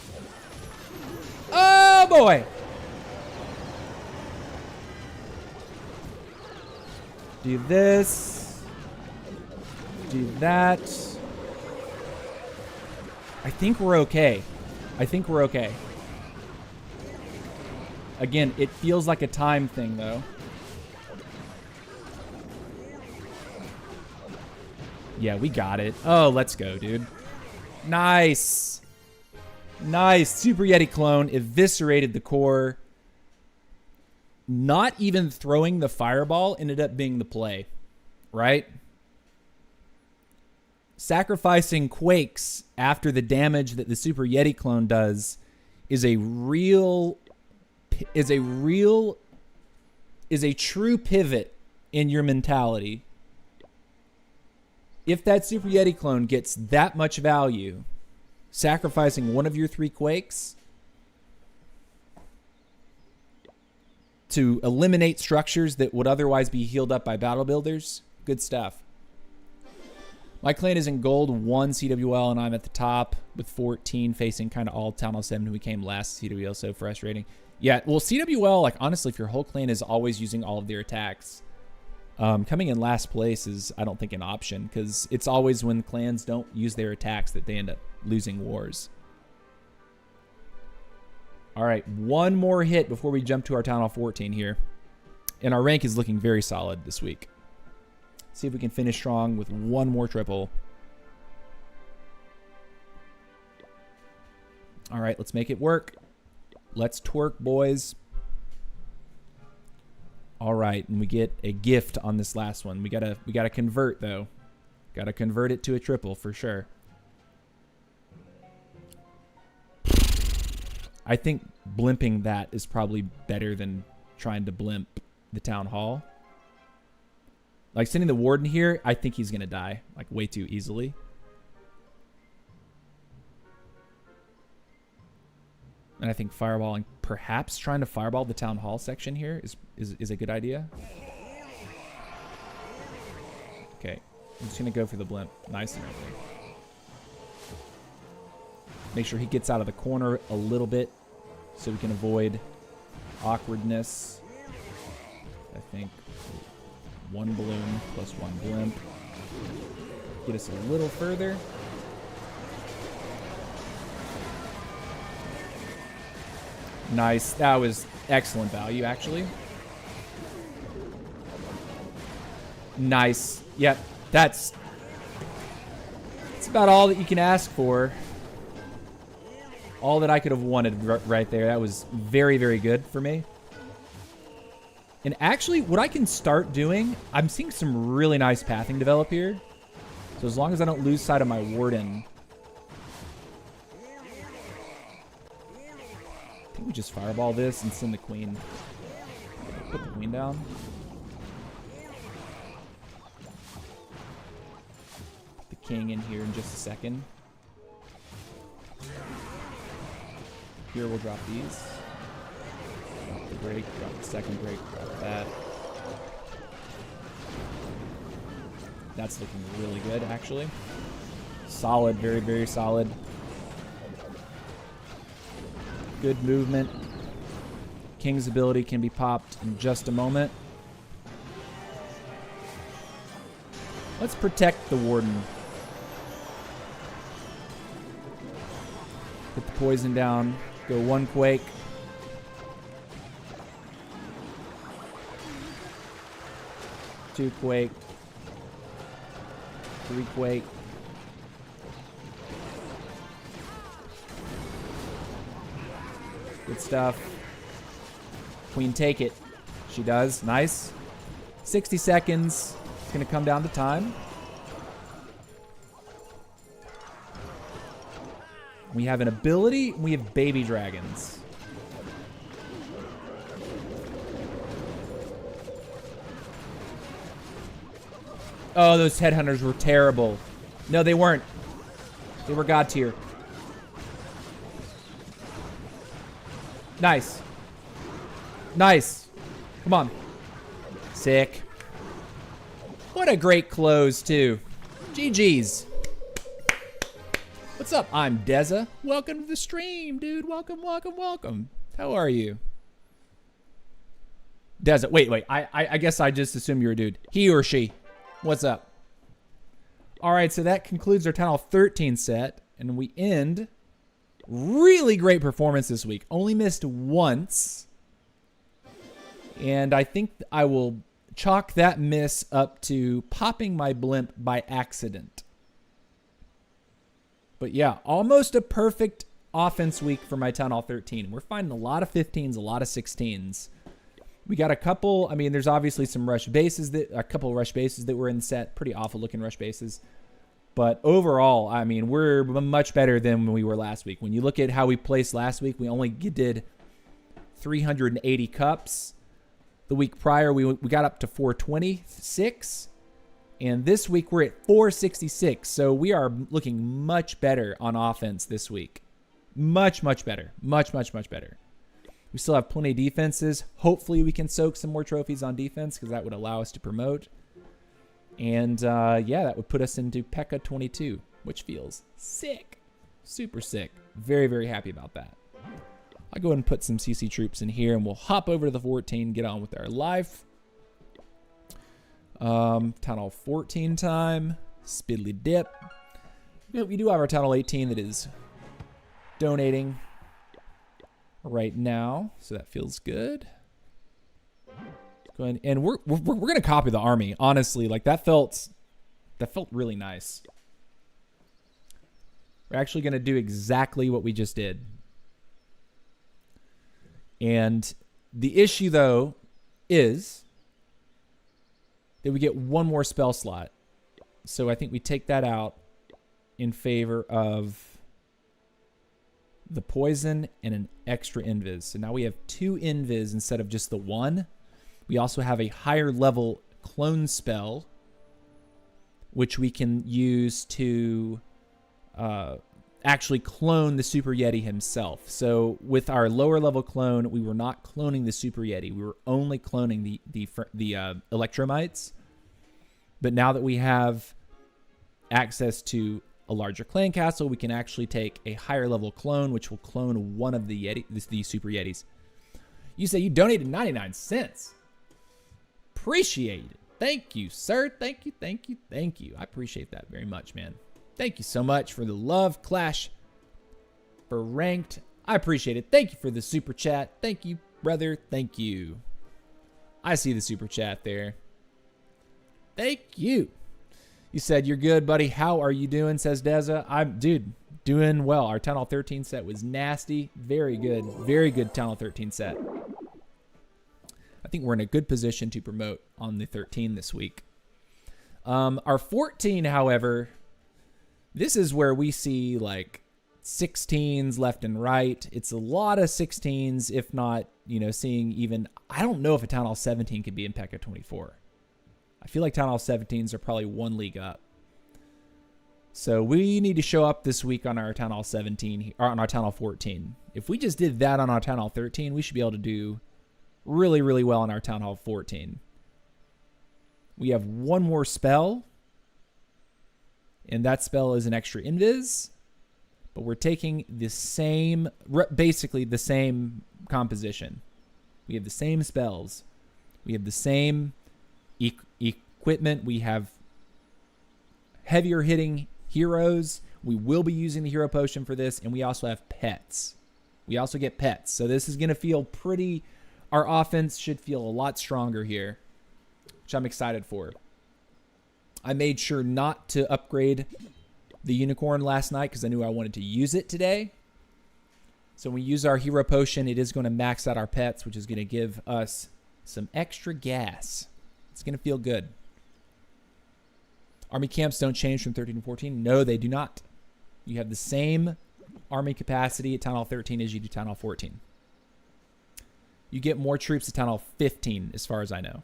Oh, boy. Do this. Do that. I think we're okay. I think we're okay. Again, it feels like a time thing, though. Yeah, we got it. Oh, let's go, dude. Nice. Nice. Super Yeti clone eviscerated the core. Not even throwing the fireball ended up being the play, right? Sacrificing quakes after the damage that the Super Yeti clone does is a true pivot in your mentality. If that Super Yeti clone gets that much value, sacrificing one of your 3 quakes to eliminate structures that would otherwise be healed up by battle builders, good stuff. My clan is in gold 1 CWL, and I'm at the top with 14, facing kind of all Town Hall 7 who we came last CWL, so frustrating. Yeah, well, CWL, like, honestly, if your whole clan is always using all of their attacks, coming in last place is, I don't think, an option, because it's always when clans don't use their attacks that they end up losing wars. All right, one more hit before we jump to our Town Hall 14 here. And our rank is looking very solid this week. See if we can finish strong with one more triple. All right, let's make it work. Let's twerk, boys. All right, and we get a gift on this last one. We gotta convert, though. Gotta convert it to a triple for sure. I think blimping that is probably better than trying to blimp the Town Hall. Like, sending the warden here, I think he's gonna die, like, way too easily. And I think fireballing, perhaps trying to fireball the Town Hall section here is a good idea. Okay, I'm just gonna go for the blimp. Nice and early. Make sure he gets out of the corner a little bit so we can avoid awkwardness. I think 1 balloon plus 1 blimp. Get us a little further. Nice. That was excellent value, actually. Nice. Yep. That's about all that you can ask for. All that I could have wanted right there. That was very, very good for me. And actually, what I can start doing, I'm seeing some really nice pathing develop here. So as long as I don't lose sight of my warden. I think we just fireball this and send the queen. Put the queen down. Put the king in here in just a second. Here we'll drop these. Drop the break, drop the second break, drop that. That's looking really good, actually. Solid, very, very solid. Good movement. King's ability can be popped in just a moment. Let's protect the warden. Put the poison down. Go 1 quake. Two quake. 3 quake. Good stuff. Queen, take it. She does. Nice. 60 seconds. It's going to come down to time. We have an ability. We have baby dragons. Oh, those headhunters were terrible. No, they weren't. They were god tier. Nice. Nice. Come on. Sick. What a great close, too. GG's. What's up? I'm Deza. Welcome to the stream, dude. Welcome, welcome, welcome. How are you? Deza. Wait. I guess I just assumed you're a dude. He or she. What's up? All right, so that concludes our Town Hall 13 set, and we end. Really great performance this week. Only missed once. And I think I will chalk that miss up to popping my blimp by accident. But yeah, almost a perfect offense week for my Town Hall 13. We're finding a lot of 15s, a lot of 16s. We got a couple, I mean, there's obviously some rush bases, a couple of rush bases that were in the set. Pretty awful looking rush bases. But overall, I mean, we're much better than we were last week. When you look at how we placed last week, we only did 380 cups. The week prior, we got up to 426. And this week, we're at 466. So we are looking much better on offense this week. Much, much better. Much, much, much better. We still have plenty of defenses. Hopefully, we can soak some more trophies on defense because that would allow us to promote. And yeah, that would put us into P.E.K.K.A 22, which feels sick. Super sick. Very, very happy about that. I'll go ahead and put some CC troops in here, and we'll hop over to the 14, get on with our life. Town Hall 14 time. Spiddly dip. We do have our Town Hall 18 that is donating right now, so that feels good. Go ahead, and we're gonna copy the army. Honestly, like that felt really nice. We're actually gonna do exactly what we just did. And the issue though is that we get one more spell slot. So I think we take that out in favor of the poison and an extra invis. So now we have 2 invis instead of just the 1. We also have a higher level clone spell, which we can use to actually clone the Super Yeti himself. So with our lower level clone, we were not cloning the Super Yeti. We were only cloning the Electromites. But now that we have access to a larger clan castle, we can actually take a higher level clone, which will clone one of the Super Yetis. You say you donated 99 cents. Appreciate it. Thank you, sir. Thank you, thank you, thank you. I appreciate that very much, man. Thank you so much for the love, Clash, for ranked. I appreciate it. Thank you for the super chat. Thank you, brother. Thank you. I see the super chat there. Thank you. You said you're good, buddy. How are you doing? Says Deza. I'm, dude, doing well. Our Town Hall 13 set was nasty. Very good. Very good Town Hall 13 set. I think we're in a good position to promote on the 13 this week. Our 14, however, this is where we see like 16s left and right. It's a lot of 16s, if not, you know, seeing even, I don't know if a Town Hall 17 could be in P.E.K.K.A 24. I feel like Town Hall 17s are probably one league up. So we need to show up this week on our Town Hall 17, or on our Town Hall 14. If we just did that on our Town Hall 13, we should be able to do really, really well on our Town Hall 14. We have one more spell, and that spell is an extra invis, but we're taking the same, basically the same composition. We have the same spells. We have the same equipment. We have heavier hitting heroes. We will be using the hero potion for this, and we also have pets. We also get pets. So this is going to feel pretty, our offense should feel a lot stronger here, which I'm excited for. I made sure not to upgrade the unicorn last night because I knew I wanted to use it today. So when we use our hero potion, it is going to max out our pets, which is going to give us some extra gas. It's going to feel good. Army camps don't change from 13 to 14. No, they do not. You have the same army capacity at Town Hall 13 as you do Town Hall 14. You get more troops at Town Hall 15, as far as I know.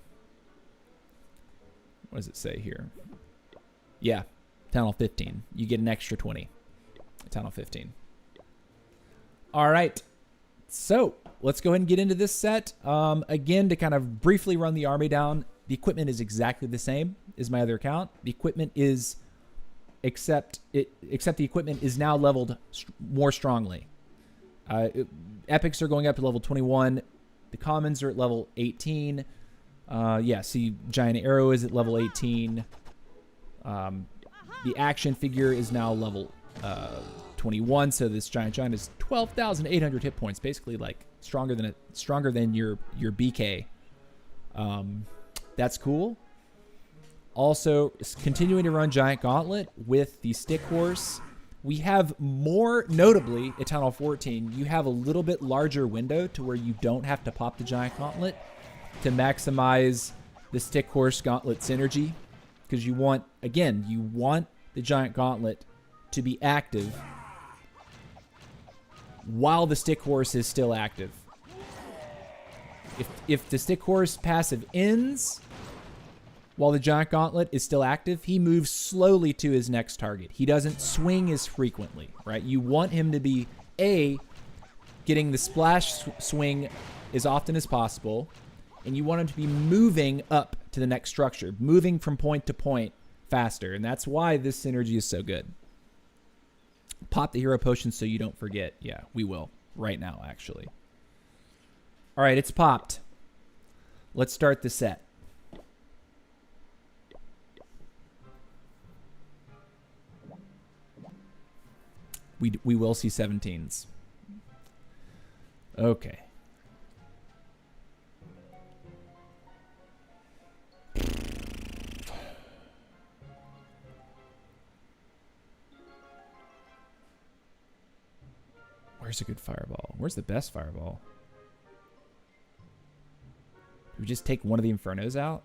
What does it say here? Yeah, Town Hall 15. You get an extra 20 at Town Hall 15. All right. So let's go ahead and get into this set. Again, to kind of briefly run the army down, the equipment is exactly the same as my other account. The equipment is, except the equipment is now leveled more strongly. Epics are going up to level 21. The commons are at level 18. Yeah, see, Giant Arrow is at level 18. The action figure is now level 21. So this giant is 12,800 hit points, basically like stronger than your BK. That's cool. Also, continuing to run Giant Gauntlet with the Stick Horse. We have more notably at Town Hall 14, you have a little bit larger window to where you don't have to pop the Giant Gauntlet to maximize the Stick Horse Gauntlet synergy. Because you want, again, you want the Giant Gauntlet to be active while the Stick Horse is still active. If the Stick Horse passive ends while the Giant Gauntlet is still active, he moves slowly to his next target. He doesn't swing as frequently, right? You want him to be, getting the splash swing as often as possible, and you want him to be moving up to the next structure, moving from point to point faster, and that's why this synergy is so good. Pop the hero potion so you don't forget. Yeah, we will. Right now, actually. All right, it's popped. Let's start the set. We will see 17s. Okay. Where's a good fireball? Where's the best fireball? Do we just take one of the Infernos out?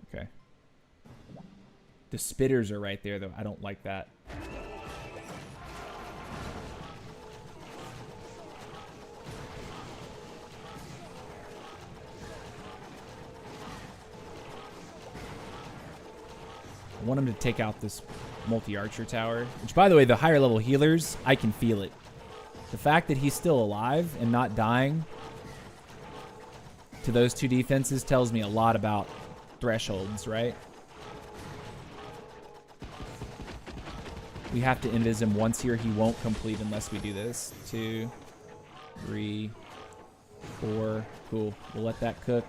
Okay. The spitters are right there, though. I don't like that. I want him to take out this multi-archer tower. Which, by the way, the higher level healers, I can feel it. The fact that he's still alive and not dying to those two defenses tells me a lot about thresholds, right? We have to invis him once here. He won't complete unless we do this. 2, 3, 4. Cool. We'll let that cook.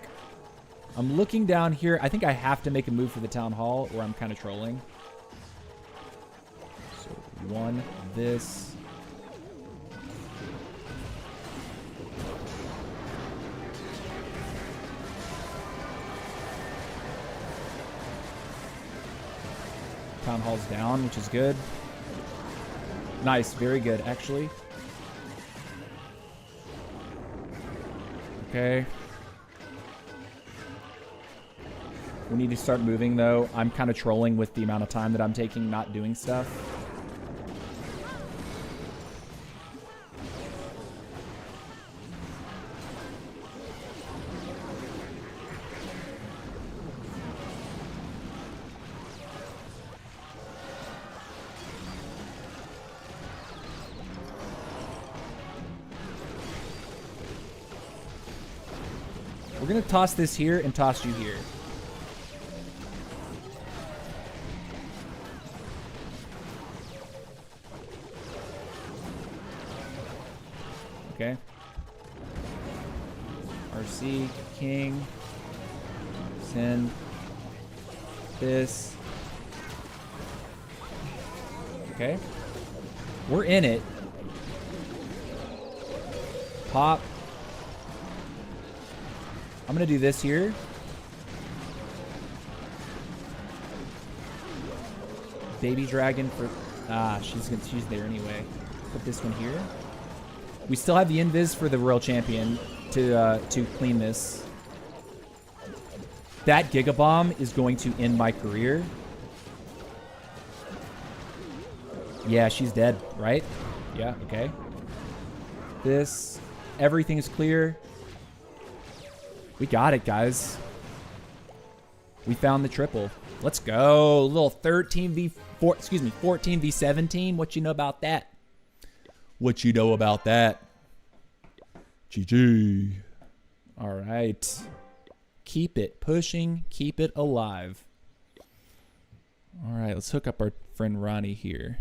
I'm looking down here. I think I have to make a move for the town hall, or I'm kind of trolling. So one, this. Town hall's down, which is good. Nice, very good, actually. Okay. We need to start moving, though. I'm kind of trolling with the amount of time that I'm taking not doing stuff. We're going to toss this here and toss you here. Okay. RC, king. Send. This. Okay. We're in it. Pop. I'm going to do this here. Baby dragon for... she's there anyway. Put this one here. We still have the invis for the royal champion to clean this. That Giga Bomb is going to end my career. Yeah, she's dead, right? Yeah, okay. This, everything is clear. We got it, guys. We found the triple. Let's go. A little 13v4, excuse me, 14v17. What you know about that? What you know about that? GG. All right. Keep it pushing. Keep it alive. All right, let's hook up our friend Ronnie here.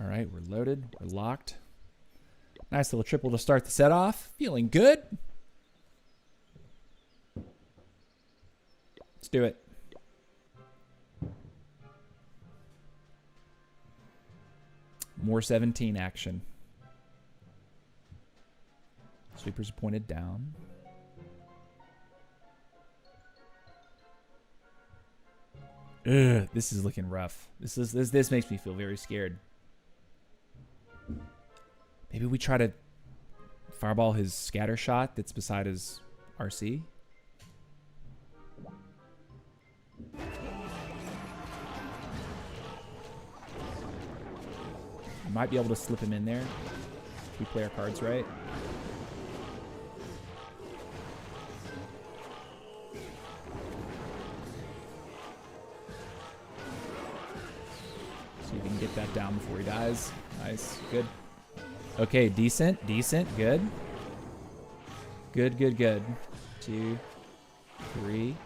All right, we're loaded. We're locked. Nice little triple to start the set off. Feeling good. Let's do it. More 17 action. Sweepers pointed down. Ugh, this is looking rough. This makes me feel very scared. Maybe we try to fireball his scatter shot that's beside his RC. We might be able to slip him in there if we play our cards right. See if we can get that down before he dies. Nice, good. Okay, decent, good. Good. 2, 3.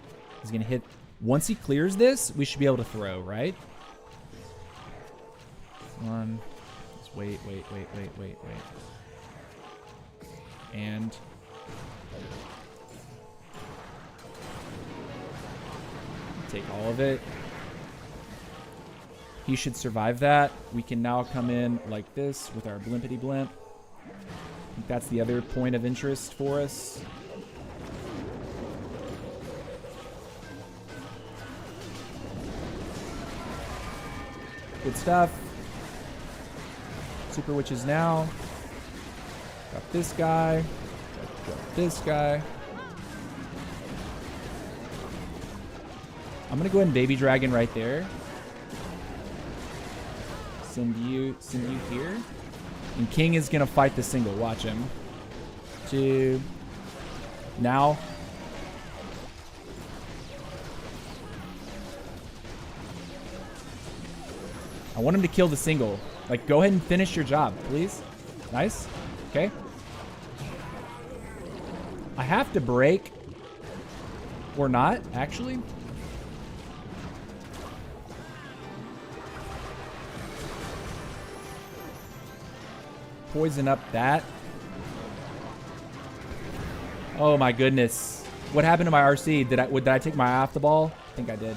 He's gonna hit. Once he clears this, we should be able to throw, right? 1. Just wait. And take all of it. He should survive that. We can now come in like this with our blimpity blimp. I think that's the other point of interest for us. Good stuff. Super witches now. Got this guy. Got this guy. I'm gonna go ahead and baby dragon right there. Send you here. And King is gonna fight the single. Watch him. 2. Now. I want him to kill the single. Like, go ahead and finish your job, please. Nice. Okay. I have to break. Or not, actually. Poison up that. Oh my goodness. What happened to my RC? Did I take my eye off the ball? I think I did.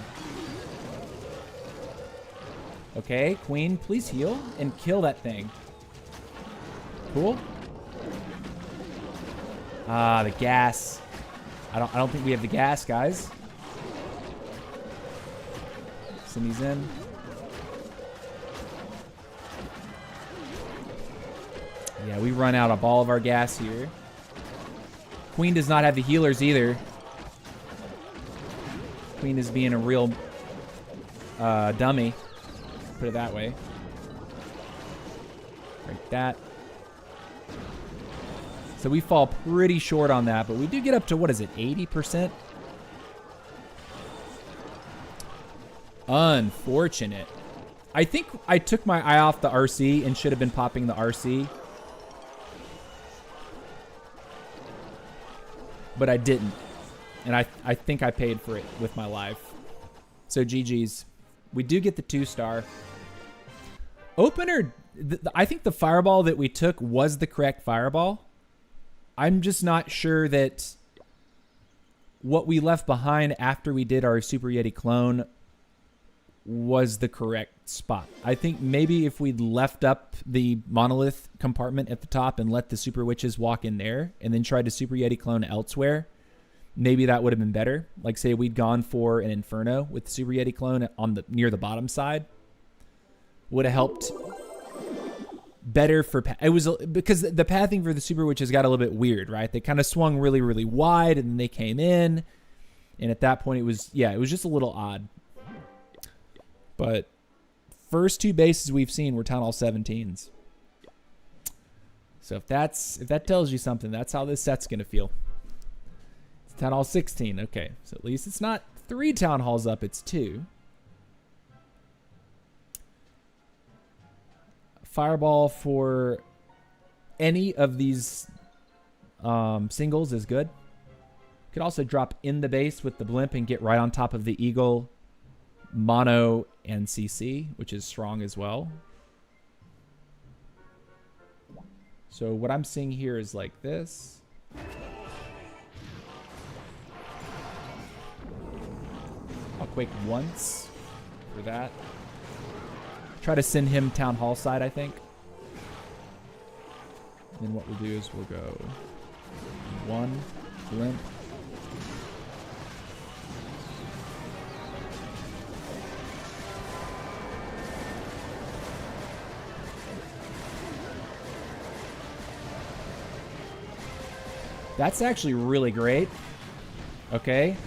Okay, Queen, please heal and kill that thing. Cool. Ah, the gas. I don't think we have the gas, guys. Send these in. Yeah, we run out of all of our gas here. Queen does not have the healers either. Queen is being a real dummy. Put it that way. Break that. So we fall pretty short on that, but we do get up to, what is it, 80%? Unfortunate. I think I took my eye off the RC and should have been popping the RC. But I didn't. And I think I paid for it with my life. So GG's. We do get the 2-star. Opener, I think the fireball that we took was the correct fireball. I'm just not sure that what we left behind after we did our Super Yeti clone was the correct spot. I think maybe if we'd left up the monolith compartment at the top and let the Super Witches walk in there and then tried to Super Yeti clone elsewhere, maybe that would have been better. Like say we'd gone for an Inferno with the Super Yeti clone on the near the bottom side. Would have helped better for it was because the pathing for the Super Witches got a little bit weird, right? They kind of swung really, really wide and then they came in. And at that point it was just a little odd. But first 2 bases we've seen were Town Hall 17s. So if that tells you something, that's how this set's gonna feel. It's Town Hall 16, okay. So at least it's not 3 Town Halls up, it's 2. Fireball for any of these singles is good. Could also drop in the base with the blimp and get right on top of the Eagle, Mono, and CC, which is strong as well. So what I'm seeing here is like this. I'll quake once for that. Try to send him Town Hall side, I think. And then what we'll do is we'll go 1, blimp. That's actually really great. Okay.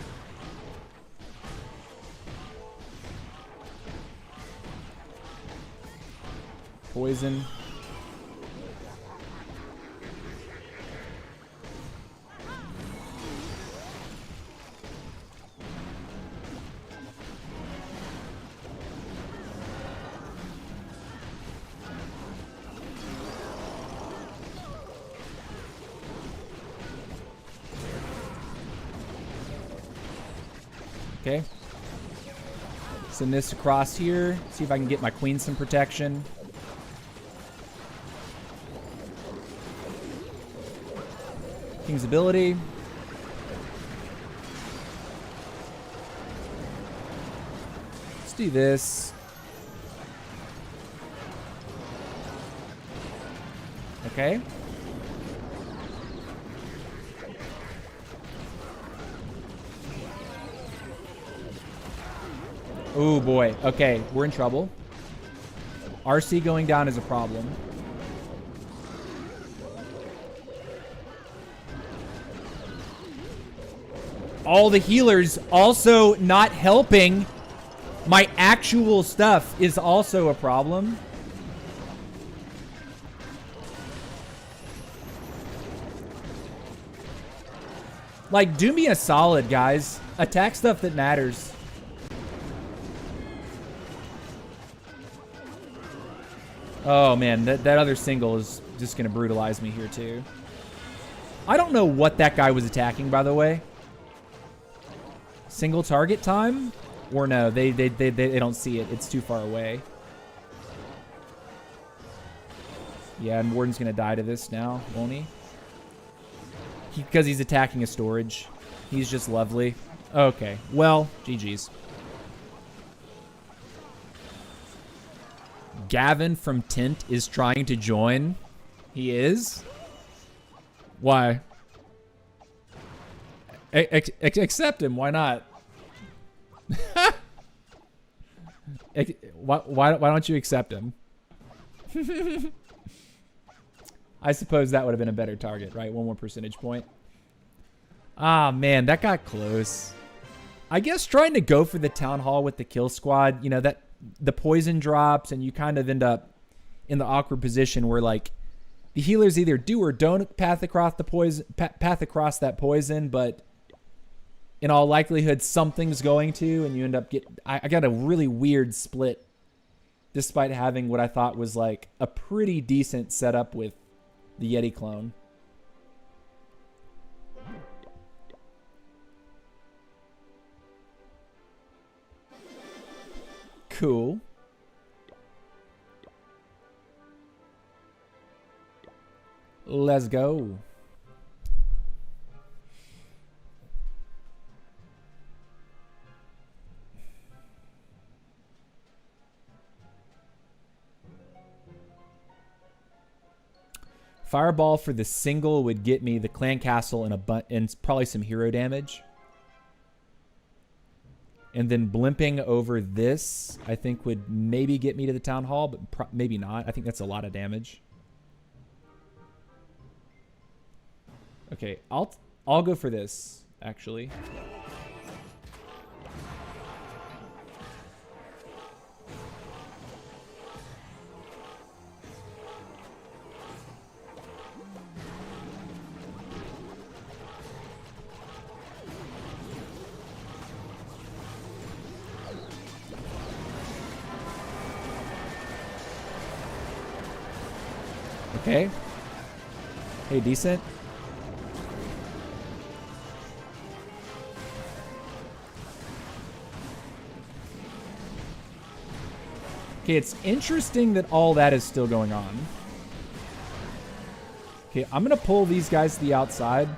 Poison. Okay. Send this across here. See if I can get my queen some protection. King's ability. Let's do this. Okay. Oh boy. Okay, we're in trouble. RC going down is a problem. All the healers also not helping. My actual stuff is also a problem. Like, do me a solid, guys. Attack stuff that matters. Oh, man. That other single is just going to brutalize me here, too. I don't know what that guy was attacking, by the way. Single target time? Or no, they don't see it. It's too far away. Yeah, and Warden's going to die to this now, won't he? Because he's attacking a storage. He's just lovely. Okay, well, GG's. Gavin from Tint is trying to join. He is? Why? Accept him. Why not? Why don't you accept him? I suppose that would have been a better target, right? One more percentage point. Ah, man, that got close. I guess trying to go for the Town Hall with the kill squad, you know, that the poison drops and you kind of end up in the awkward position where, like, the healers either do or don't path across the poison, path across that poison, but in all likelihood, something's going to, and you end up I got a really weird split, despite having what I thought was like a pretty decent setup with the Yeti clone. Cool. Let's go. Fireball for the single would get me the clan castle and probably some hero damage. And then blimping over this, I think, would maybe get me to the town hall, but maybe not. I think that's a lot of damage. Okay, I'll go for this, actually. Okay. Hey, decent. Okay, it's interesting that all that is still going on. Okay, I'm going to pull these guys to the outside.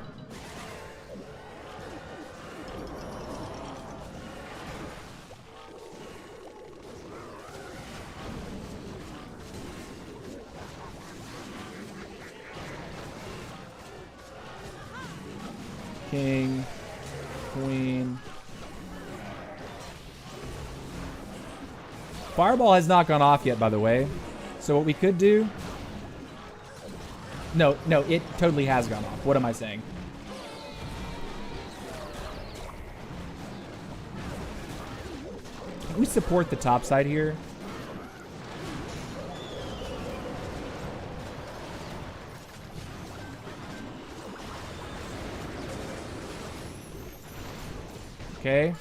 King, queen. Fireball has not gone off yet, by the way. So what we could do... No, it totally has gone off. What am I saying? Can we support the top side here? Okay.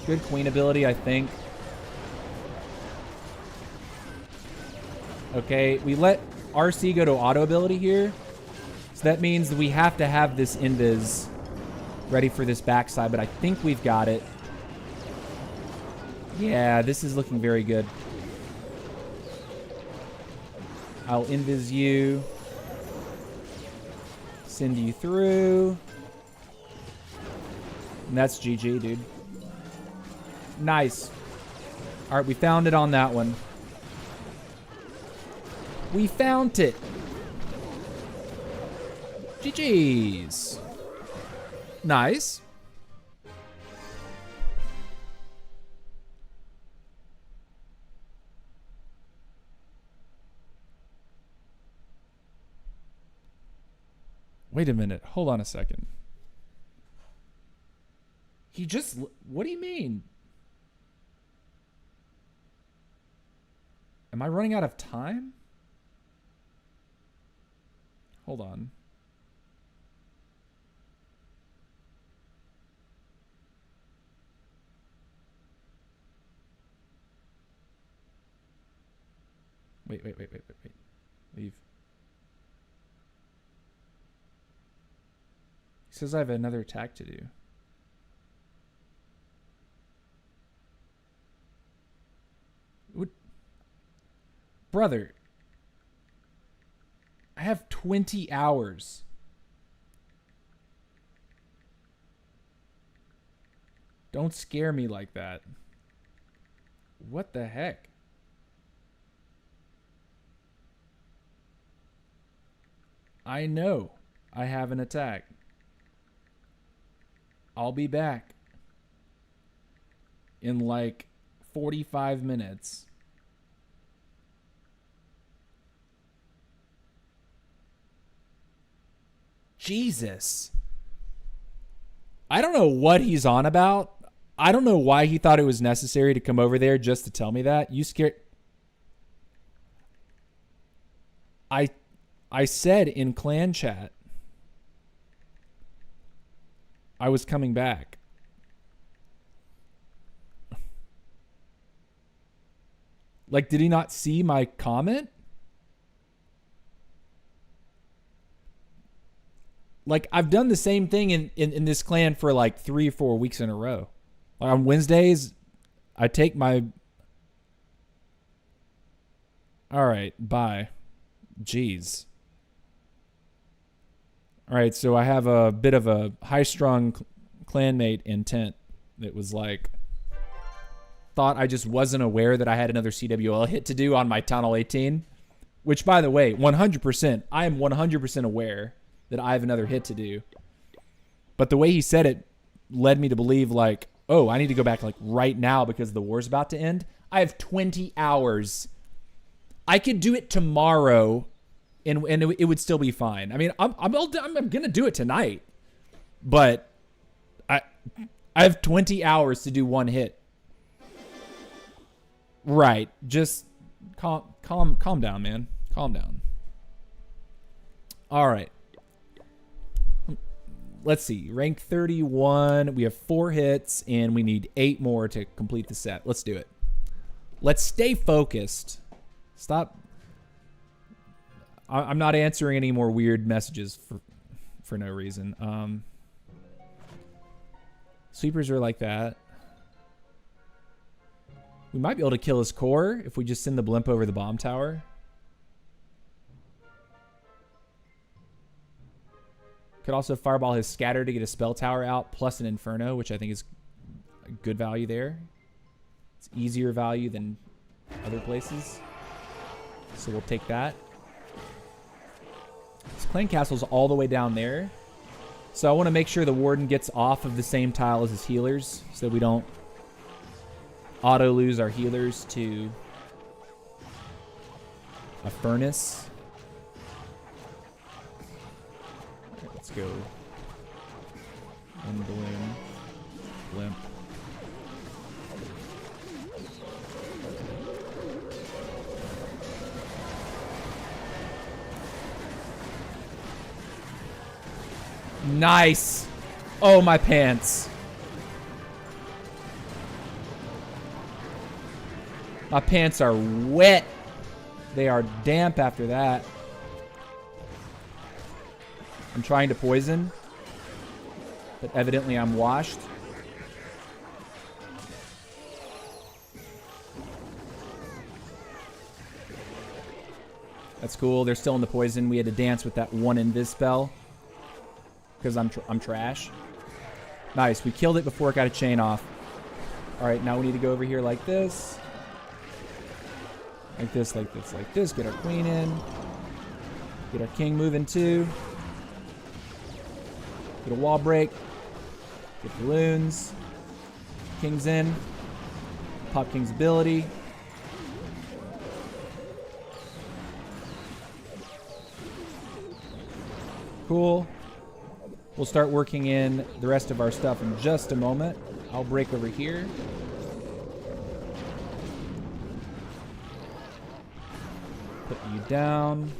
Good queen ability, I think. Okay, we let RC go to auto ability here. So that means that we have to have this invis ready for this backside, but I think we've got it. Yeah, this is looking very good. I'll invis you. Send you through. And that's GG, dude. Nice. All right, we found it on that one. We found it. GG's. Nice. Wait a minute. Hold on a second. He just... What do you mean? Am I running out of time? Hold on. Wait. Leave. He says I have another attack to do. What? Brother. I have 20 hours. Don't scare me like that. What the heck? I know I have an attack. I'll be back in like 45 minutes. Jesus. I don't know what he's on about. I don't know why he thought it was necessary to come over there just to tell me that. You scared. I said in clan chat I was coming back. Like, did he not see my comment? Like, I've done the same thing in this clan for like 3 or 4 weeks in a row. Like on Wednesdays, I take my... All right, bye. Jeez. All right, so I have a bit of a high-strung clanmate intent that was like... Thought I just wasn't aware that I had another CWL hit to do on my Tunnel 18. Which, by the way, 100%, I am 100% aware that I have another hit to do. But the way he said it led me to believe, like, oh, I need to go back like right now because the war's about to end. I have 20 hours. I could do it tomorrow, and it would still be fine. I mean, I'm gonna do it tonight, but I have 20 hours to do one hit. Right. Just calm down, man. Calm down. All right. Let's see. Rank 31. We have 4 hits, and we need 8 more to complete the set. Let's do it. Let's stay focused. Stop. I'm not answering any more weird messages for no reason. Sweepers are like that. We might be able to kill his core if we just send the blimp over the bomb tower. Could also fireball his scatter to get a spell tower out, plus an inferno, which I think is a good value there. It's easier value than other places. So we'll take that. This clan castle's all the way down there. So I want to make sure the warden gets off of the same tile as his healers so we don't auto lose our healers to a furnace. Right, let's go. One balloon. Blimp. Nice. Oh, my pants. My pants are wet. They are damp after that. I'm trying to poison, but evidently I'm washed. That's cool. They're still in the poison. We had to dance with that one invis spell because I'm trash. Nice. We killed it before it got a chain off. All right, now we need to go over here like this. Like this, like this, like this. Get our queen in. Get our king moving too. Get a wall break. Get balloons. King's in. Pop king's ability. Cool. We'll start working in the rest of our stuff in just a moment. I'll break over here. Put you down.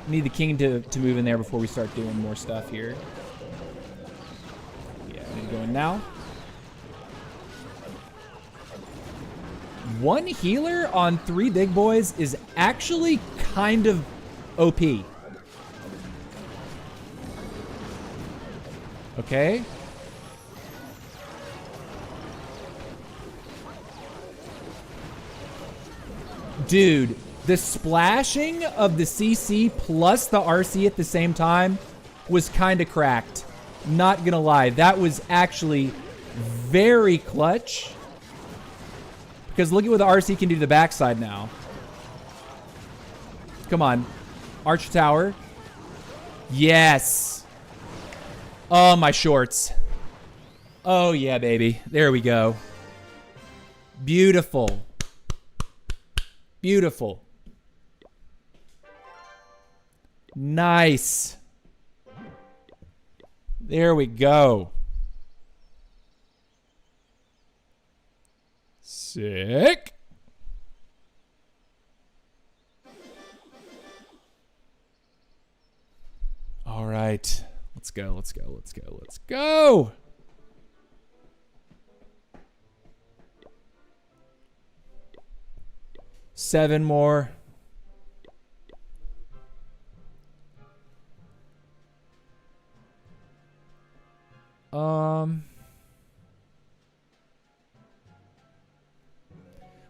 Need the king to move in there before we start doing more stuff here. Yeah, I need to go in now. One healer on 3 big boys is actually kind of OP. Okay. Dude, The splashing of the CC plus the RC at the same time was kind of cracked. Not gonna lie. That was actually very clutch. Because look at what the RC can do to the backside now. Come on. Archer Tower. Yes. Oh, my shorts. Oh, yeah, baby. There we go. Beautiful. Beautiful. Nice. There we go. Sick. All right. Let's go. Let's go. Let's go. Let's go. Seven more.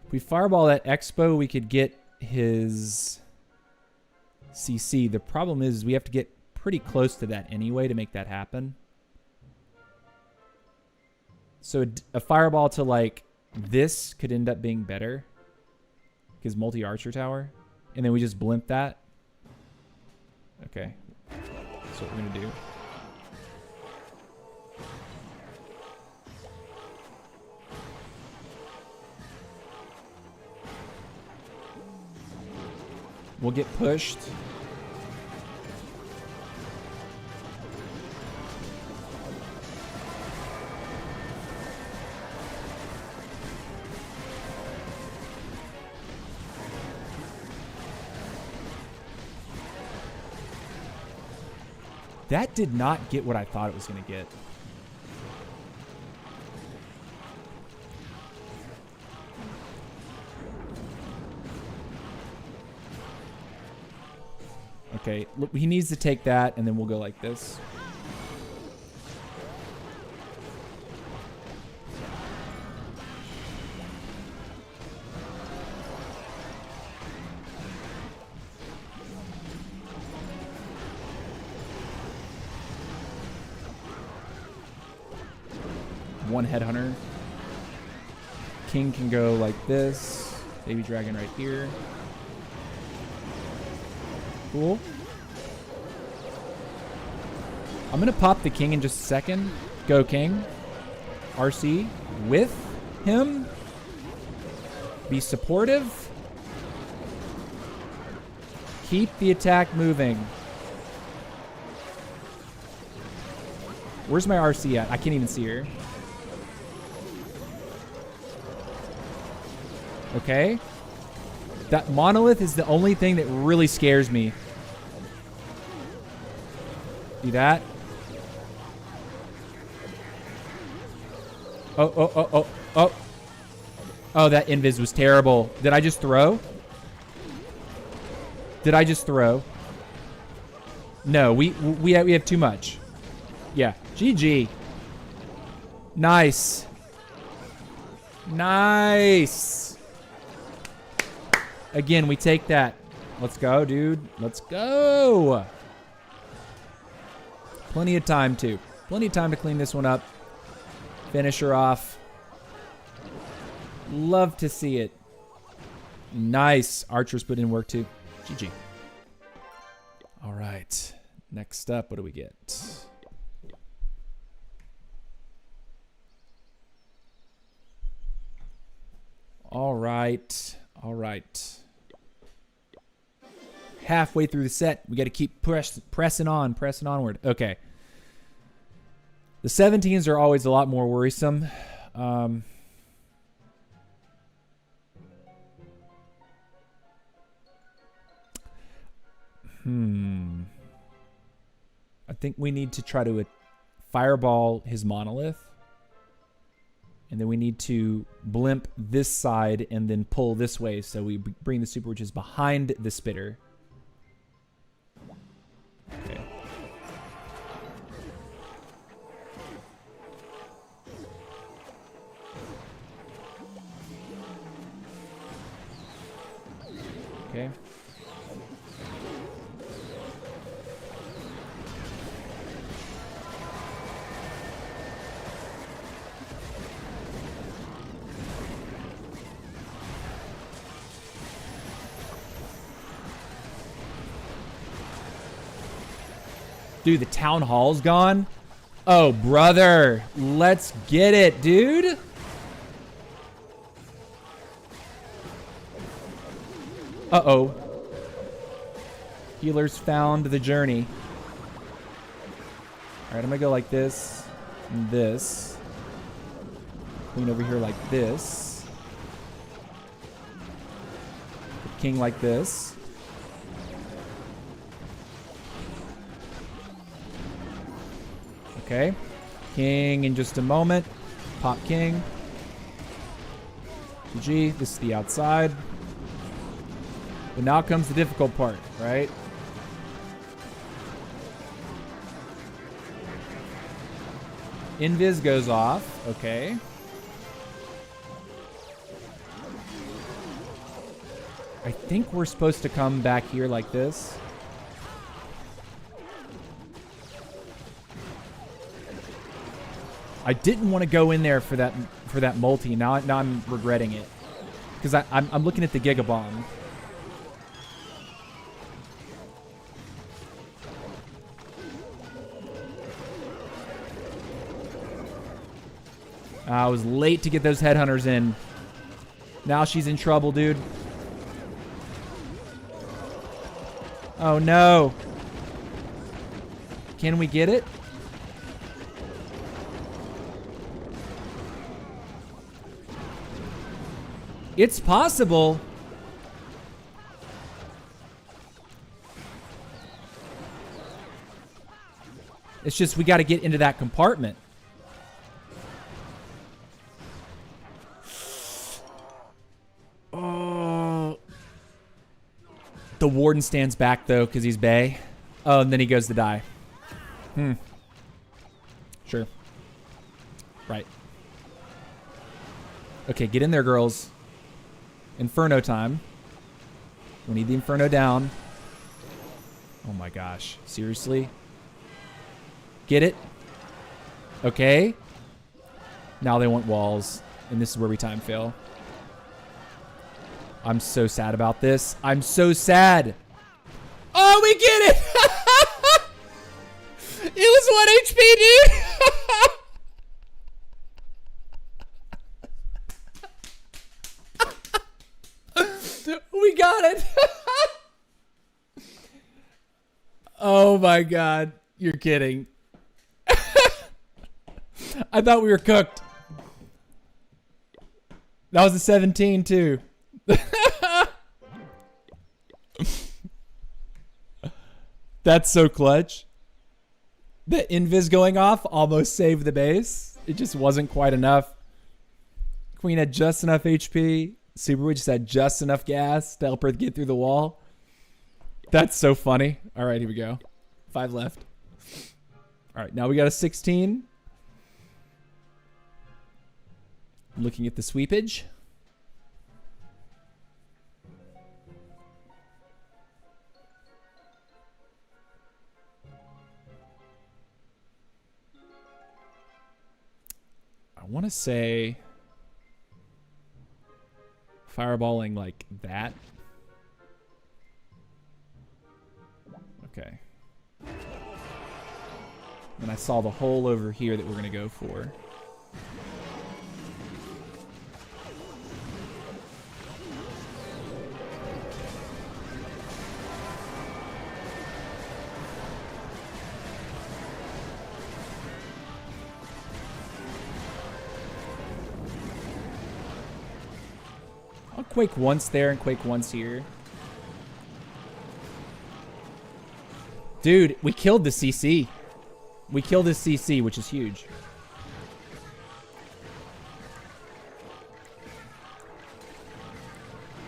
If we fireball that Expo, we could get his CC. The problem is we have to get pretty close to that anyway to make that happen. So a fireball to like this could end up being better. Because multi-archer tower. And then we just blimp that. Okay. That's what we're going to do. We'll get pushed. That did not get what I thought it was going to get. Okay, look, he needs to take that, and then we'll go like this. One headhunter. King can go like this. Baby dragon right here. Cool. I'm going to pop the king in just a second. Go king. RC with him. Be supportive. Keep the attack moving. Where's my RC at? I can't even see her. Okay. That monolith is the only thing that really scares me. See that? Oh. Oh, that invis was terrible. Did I just throw? Did I just throw? No, we have too much. Yeah. GG. Nice. Nice. Again, we take that. Let's go, dude. Let's go. Plenty of time, too. Plenty of time to clean this one up. Finish her off. Love to see it. Nice. Archers put in work, too. GG. All right. Next up, what do we get? All right. All right. Halfway through the set, we got to keep pressing onward. Okay. The 17s are always a lot more worrisome. I think we need to try to fireball his monolith. And then we need to blimp this side and then pull this way. So we bring the super witches behind the spitter. Okay. Okay. Dude, the town hall's gone. Oh, brother. Let's get it, dude. Uh-oh. Healers found the journey. All right, I'm going to go like this and this. Queen over here like this. King like this. Okay. King in just a moment. Pop king. GG. This is the outside. But now comes the difficult part, right? Invis goes off. Okay. I think we're supposed to come back here like this. I didn't want to go in there for that multi. Now I'm regretting it because I'm looking at the Giga Bomb. I was late to get those headhunters in. Now she's in trouble, dude. Oh no. Can we get it? It's possible. It's just we got to get into that compartment. Oh. The warden stands back though because he's Bay. Oh, and then he goes to die. Sure. Right. Okay, get in there, girls. Inferno time. We need the Inferno down. Oh my gosh. Seriously? Get it? Okay. Now they want walls. And this is where we time fail. I'm so sad about this. I'm so sad. Oh, we get it! It was 1 HP, dude! We got it. Oh my god. You're kidding. I thought we were cooked. That was a 17 too. That's so clutch. The invis going off almost saved the base. It just wasn't quite enough. Queen had just enough HP. Superwood just had just enough gas to help her get through the wall. That's so funny. All right, here we go. 5 left. All right, now we got a 16. Looking at the sweepage. I want to say fireballing like that. Okay. And I saw the hole over here that we're going to go for. I'll quake once there and quake once here. Dude, we killed the CC. We killed his CC, which is huge.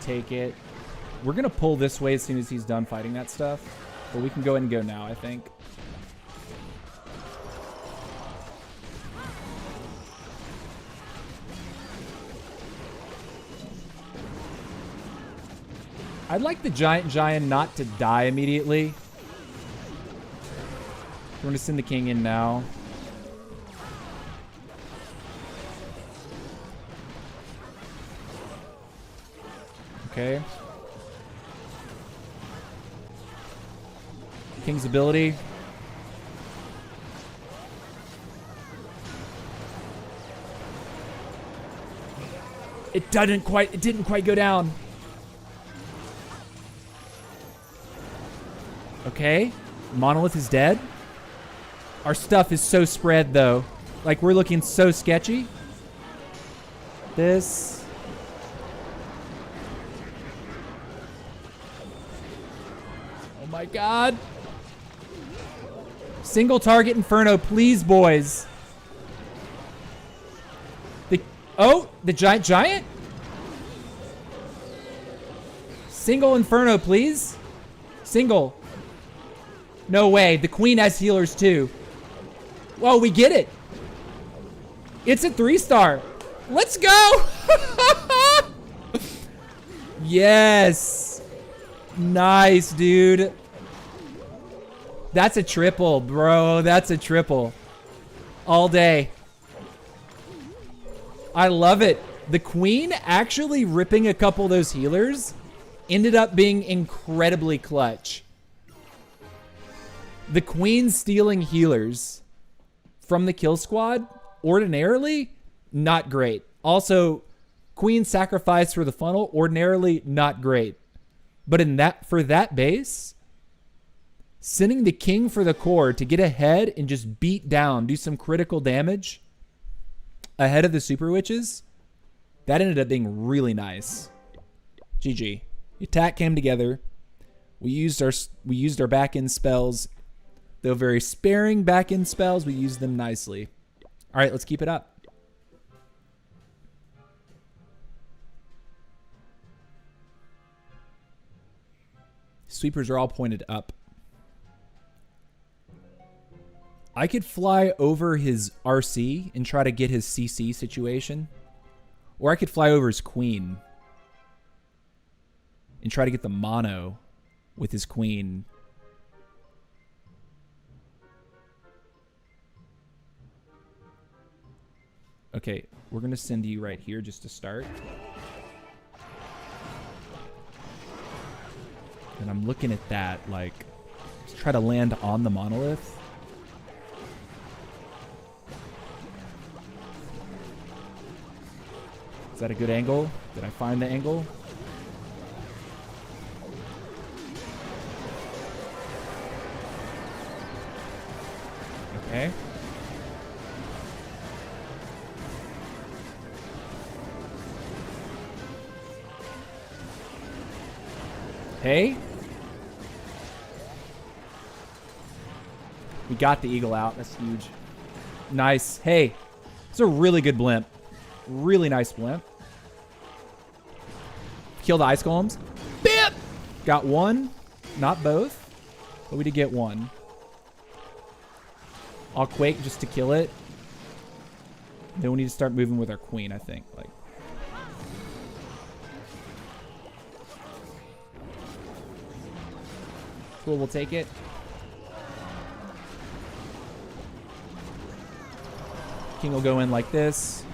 Take it. We're going to pull this way as soon as he's done fighting that stuff. But we can go ahead and go now, I think. I'd like the giant not to die immediately. We're going to send the king in now. Okay. King's ability. It didn't quite go down. Okay. Monolith is dead. Our stuff is so spread though. Like we're looking so sketchy. This. Oh my god. Single target Inferno, please, boys. The giant? Single Inferno, please. Single. No way. The queen has healers too. Whoa, we get it. It's a 3-star. Let's go. Yes. Nice, dude. That's a triple, bro. That's a triple. All day. I love it. The queen actually ripping a couple of those healers ended up being incredibly clutch. The queen stealing healers from the kill squad, ordinarily, not great. Also, queen sacrifice for the funnel, ordinarily, not great. But for that base, sending the king for the core to get ahead and just beat down, do some critical damage ahead of the super witches, that ended up being really nice. GG. The attack came together. We used our back end spells. Though very sparing back end spells, we used them nicely. All right, let's keep it up. Sweepers are all pointed up. I could fly over his RC and try to get his CC situation. Or I could fly over his queen and try to get the mono with his queen. Okay, we're going to send you right here just to start. And I'm looking at that, like, let's try to land on the monolith. Is that a good angle? Did I find the angle? Okay. Hey. We got the eagle out. That's huge. Nice. Hey. It's a really good blimp. Really nice blimp. Kill the ice golems. Bam! Got one. Not both. But we did get one. I'll quake just to kill it. Then we need to start moving with our queen, I think. Like. Cool, we'll take it. King will go in like this.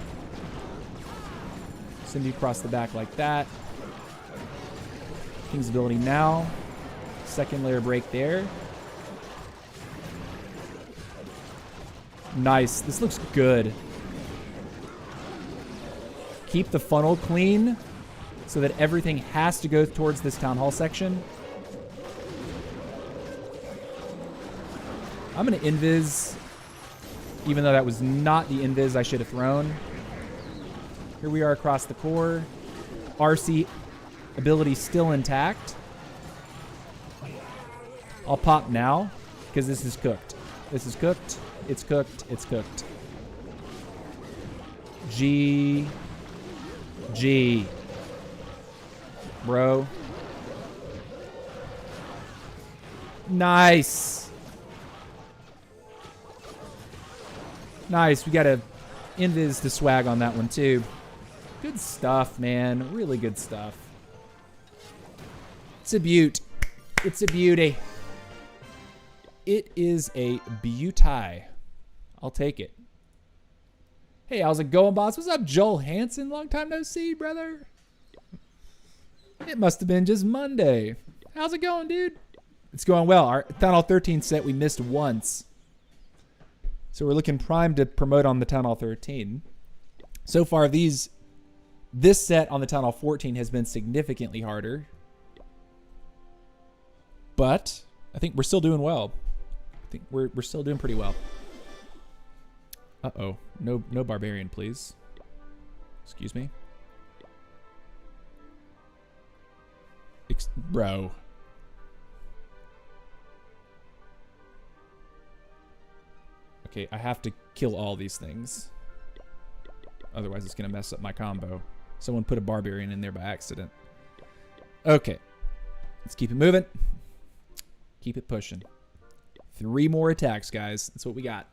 Send you across the back like that. King's ability now. Second layer break there. Nice. This looks good. Keep the funnel clean so that everything has to go towards this town hall section. I'm going to invis, even though that was not the invis I should have thrown. Here we are across the core. RC ability still intact. I'll pop now because this is cooked. This is cooked. It's cooked. It's cooked. G. Bro. Nice. Nice. We got to invis the swag on that one too. Good stuff, man. Really good stuff. It's a beaut. It's a beauty. It is a beauty. I'll take it. Hey, how's it going, boss? What's up, Joel Hansen? Long time no see, brother. It must have been just Monday. How's it going, dude? It's going well. Our Town Hall 13 set we missed once. So we're looking primed to promote on the Town Hall 13. So far, this set on the Town Hall 14 has been significantly harder. But I think we're still doing well. I think we're still doing pretty well. Uh-oh. No barbarian, please. Excuse me. Bro. Okay, I have to kill all these things. Otherwise, it's going to mess up my combo. Someone put a barbarian in there by accident. Okay. Let's keep it moving. Keep it pushing. 3 more attacks, guys. That's what we got.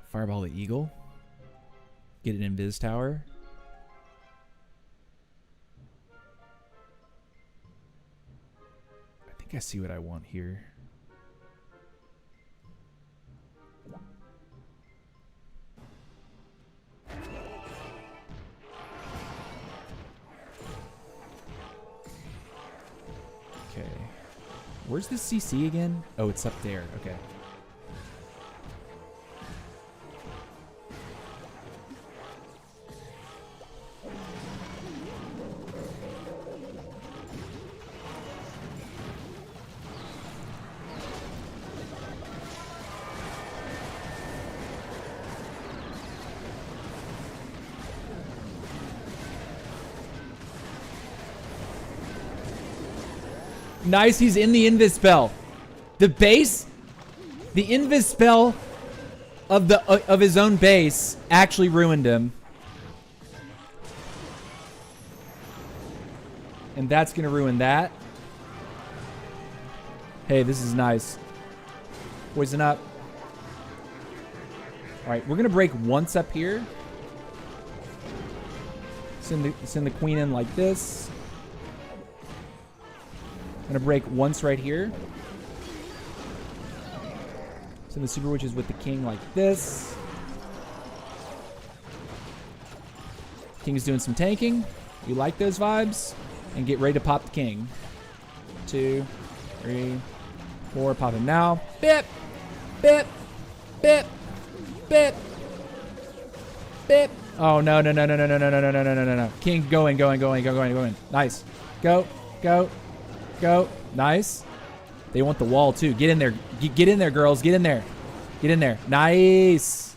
Fireball the eagle. Get an invis tower. I think I see what I want here. Okay. Where's the CC again? Oh, it's up there. Okay. Nice, he's in the invis spell. The base, the invis spell of his own base actually ruined him. And that's gonna ruin that. Hey, this is nice. Poison up. All right, we're gonna break once up here. Send the queen in like this. I'm gonna break once right here. Send the super witches with the king like this. King's doing some tanking. You like those vibes? And get ready to pop the king. 2, 3, 4. Pop him now. Bip, bip, bip, bip, bip. Oh no no no no no no no no no no no no no. King going. Nice. Go. Go. Nice. They want the wall, too. Get in there. Get in there, girls. Get in there. Get in there. Nice.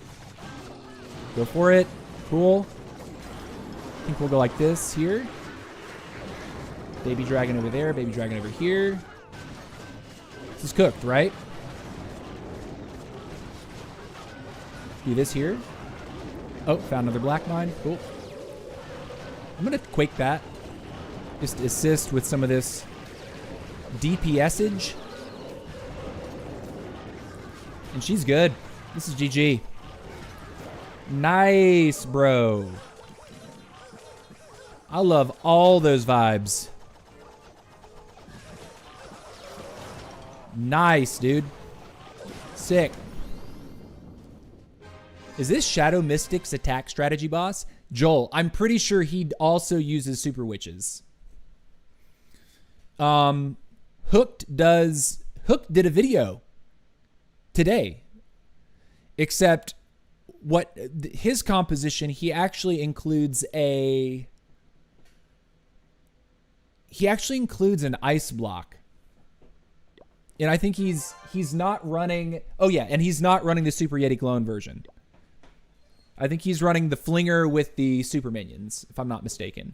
Go for it. Cool. I think we'll go like this here. Baby dragon over there. Baby dragon over here. This is cooked, right? Do this here. Oh, found another black mine. Cool. I'm going to quake that. Just assist with some of this DPSage. And she's good. This is GG. Nice, bro. I love all those vibes. Nice, dude. Sick. Is this Shadow Mystic's attack strategy, boss? Joel, I'm pretty sure he also uses super witches. Hooked did a video today, except what his composition, he actually includes an ice block. And I think he's not running, oh yeah, and he's not running the Super Yeti clone version. I think he's running the Flinger with the super minions, if I'm not mistaken.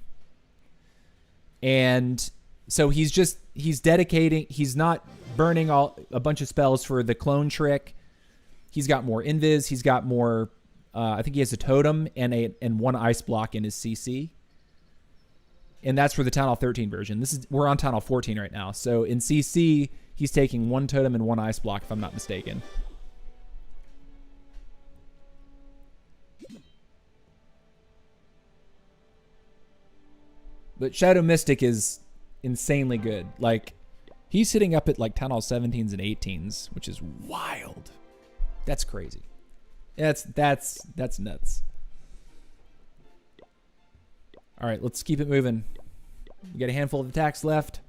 And so he's not burning a bunch of spells for the clone trick. He's got more invis. He's got more, I think he has a totem and one ice block in his CC. And that's for the Town Hall 13 version. We're on Town Hall 14 right now. So in CC, he's taking 1 totem and 1 ice block, if I'm not mistaken. But Shadow Mystic is insanely good. Like, he's sitting up at like Town Hall 17s and 18s, which is wild. That's crazy. That's nuts. All right, let's keep it moving. We got a handful of attacks left.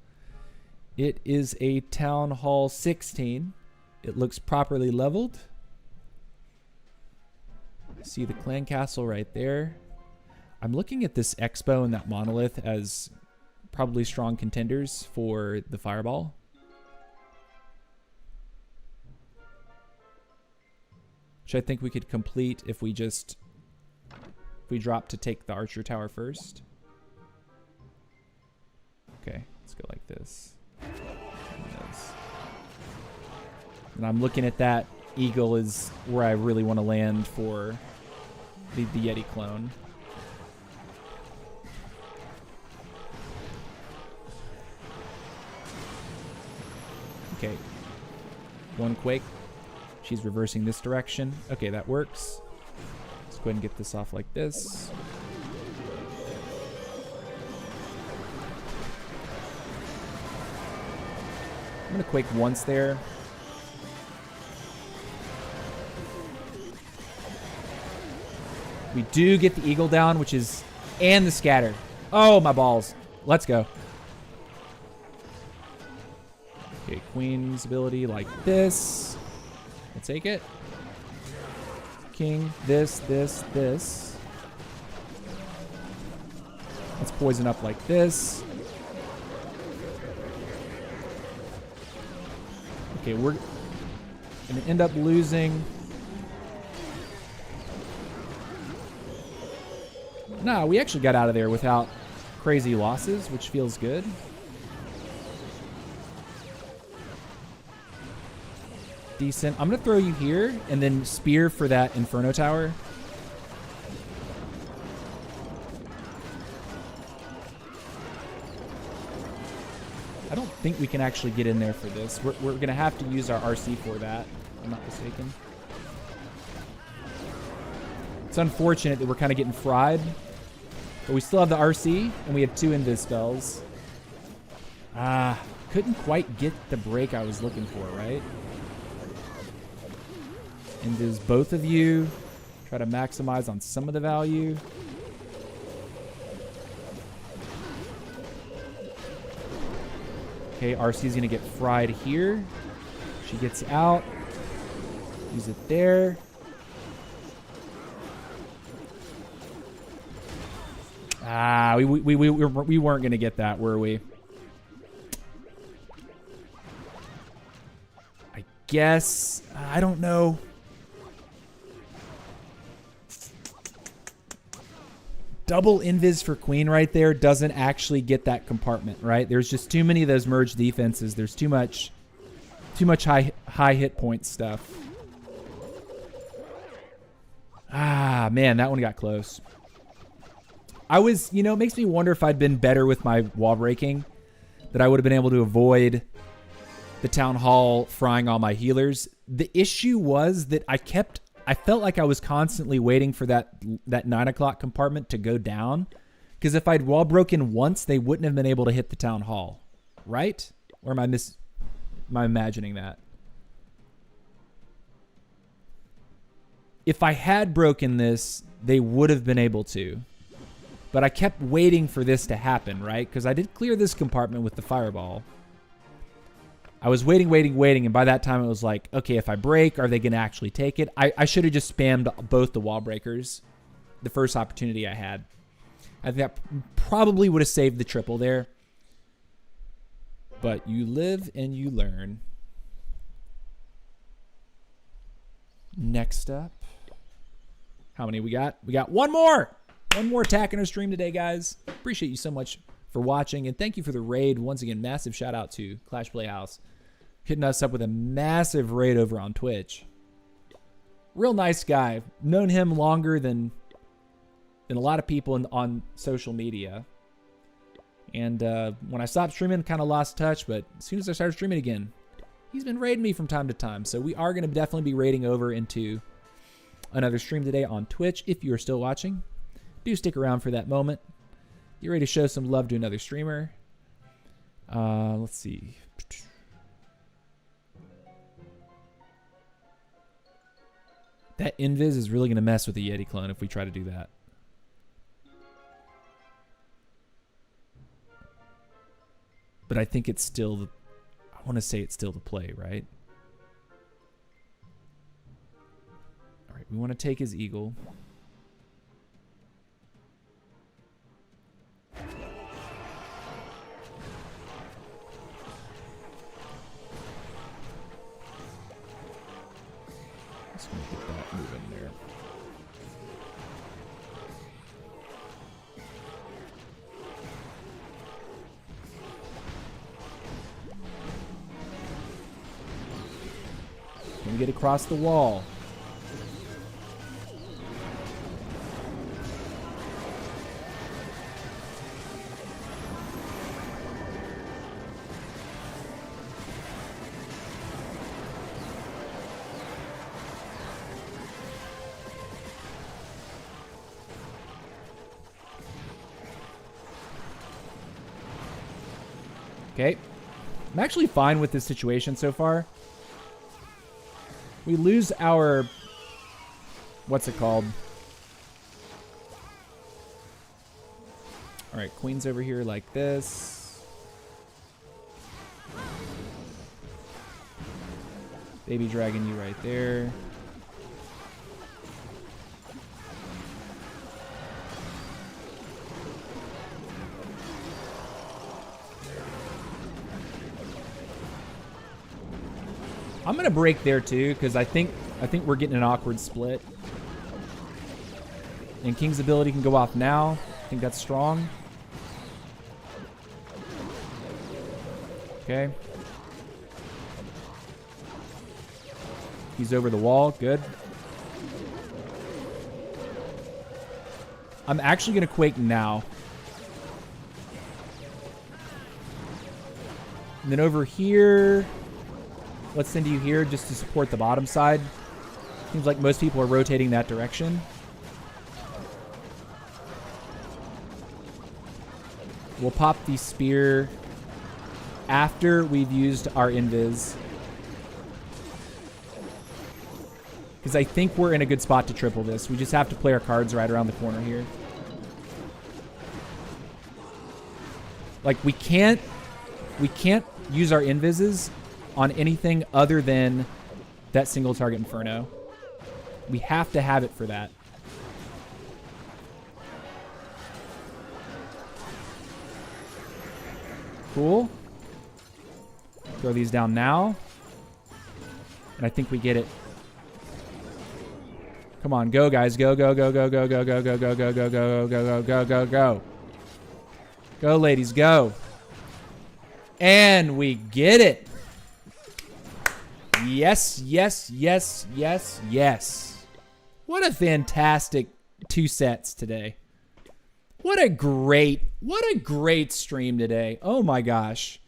It is a Town Hall 16. It looks properly leveled. I see the clan castle right there. I'm looking at this Expo and that Monolith as probably strong contenders for the Fireball. Which I think we could complete if we drop to take the Archer Tower first. Okay, let's go like this. And I'm looking at that Eagle is where I really want to land for the Yeti clone. Okay, 1 Quake. She's reversing this direction. Okay, that works. Let's go ahead and get this off like this. I'm going to Quake once there. We do get the Eagle down, which is... and the Scatter. Oh, my balls. Let's go. Okay, Queen's ability like this. We'll take it. King, this. Let's poison up like this. Okay, we're gonna end up losing. Nah, we actually got out of there without crazy losses, which feels good. Decent. I'm going to throw you here and then spear for that Inferno Tower. I don't think we can actually get in there for this. We're going to have to use our RC for that, if I'm not mistaken. It's unfortunate that we're kind of getting fried. But we still have the RC, and we have 2 invis spells. Couldn't quite get the break I was looking for, right? Invis both of you. Try to maximize on some of the value. Okay, RC's going to get fried here. She gets out. Use it there. We weren't going to get that, were we? I guess. I don't know. Double invis for Queen right there doesn't actually get that compartment, right? There's just too many of those merged defenses. There's too much high hit point stuff. Man, that one got close. I was, it makes me wonder if I'd been better with my wall breaking, that I would have been able to avoid the Town Hall frying all my healers. The issue was that I felt like I was constantly waiting for that 9 o'clock compartment to go down. Because if I'd wall broken once, they wouldn't have been able to hit the Town Hall. Right? Or am I imagining that? If I had broken this, they would have been able to. But I kept waiting for this to happen, right? Because I did clear this compartment with the fireball. I was waiting, and by that time it was like, okay, if I break, are they going to actually take it? I should have just spammed both the wall breakers the first opportunity I had. I think that probably would have saved the triple there. But you live and you learn. Next up. How many we got? We got one more! One more attack in our stream today, guys. Appreciate you so much for watching, and thank you for the raid. Once again, massive shout out to Clash Playhouse, hitting us up with a massive raid over on Twitch. Real nice guy. Known him longer than a lot of people on social media. And when I stopped streaming, kind of lost touch, but as soon as I started streaming again, He's been raiding me from time to time. So we are going to definitely be raiding over into another stream today on Twitch. If you are still watching, do stick around for that moment. Get ready to show some love to another streamer. Let's see. That invis is really going to mess with the Yeti clone if we try to do that. But I think it's still, I want to say it's still the play, right? All right, we want to take his eagle. Just going to get that moving there. Can we get across the wall? Okay. I'm actually fine with this situation so far. We lose our... What's it called? Alright, queen's over here like this. Baby dragon you right there. I'm gonna break there too, because I think we're getting an awkward split. And King's ability can go off now. I think that's strong. Okay. He's over the wall. Good. I'm actually gonna Quake now. And then over here, let's send you here just to support the bottom side. Seems like most people are rotating that direction. We'll pop the spear after we've used our invis. Because I think we're in a good spot to triple this. We just have to play our cards right around the corner here. Like, we can't use our invises on anything other than that single target Inferno. We have to have it for that. Cool. Throw these down now. And I think we get it. Come on, go guys. Go, go, go, go, go, go, go, go, go, go, go, go, go, go, go, go, go. Go, ladies, go. And we get it. Yes, yes, yes, yes, yes. What a fantastic 2 sets today. What a great stream today. Oh my gosh.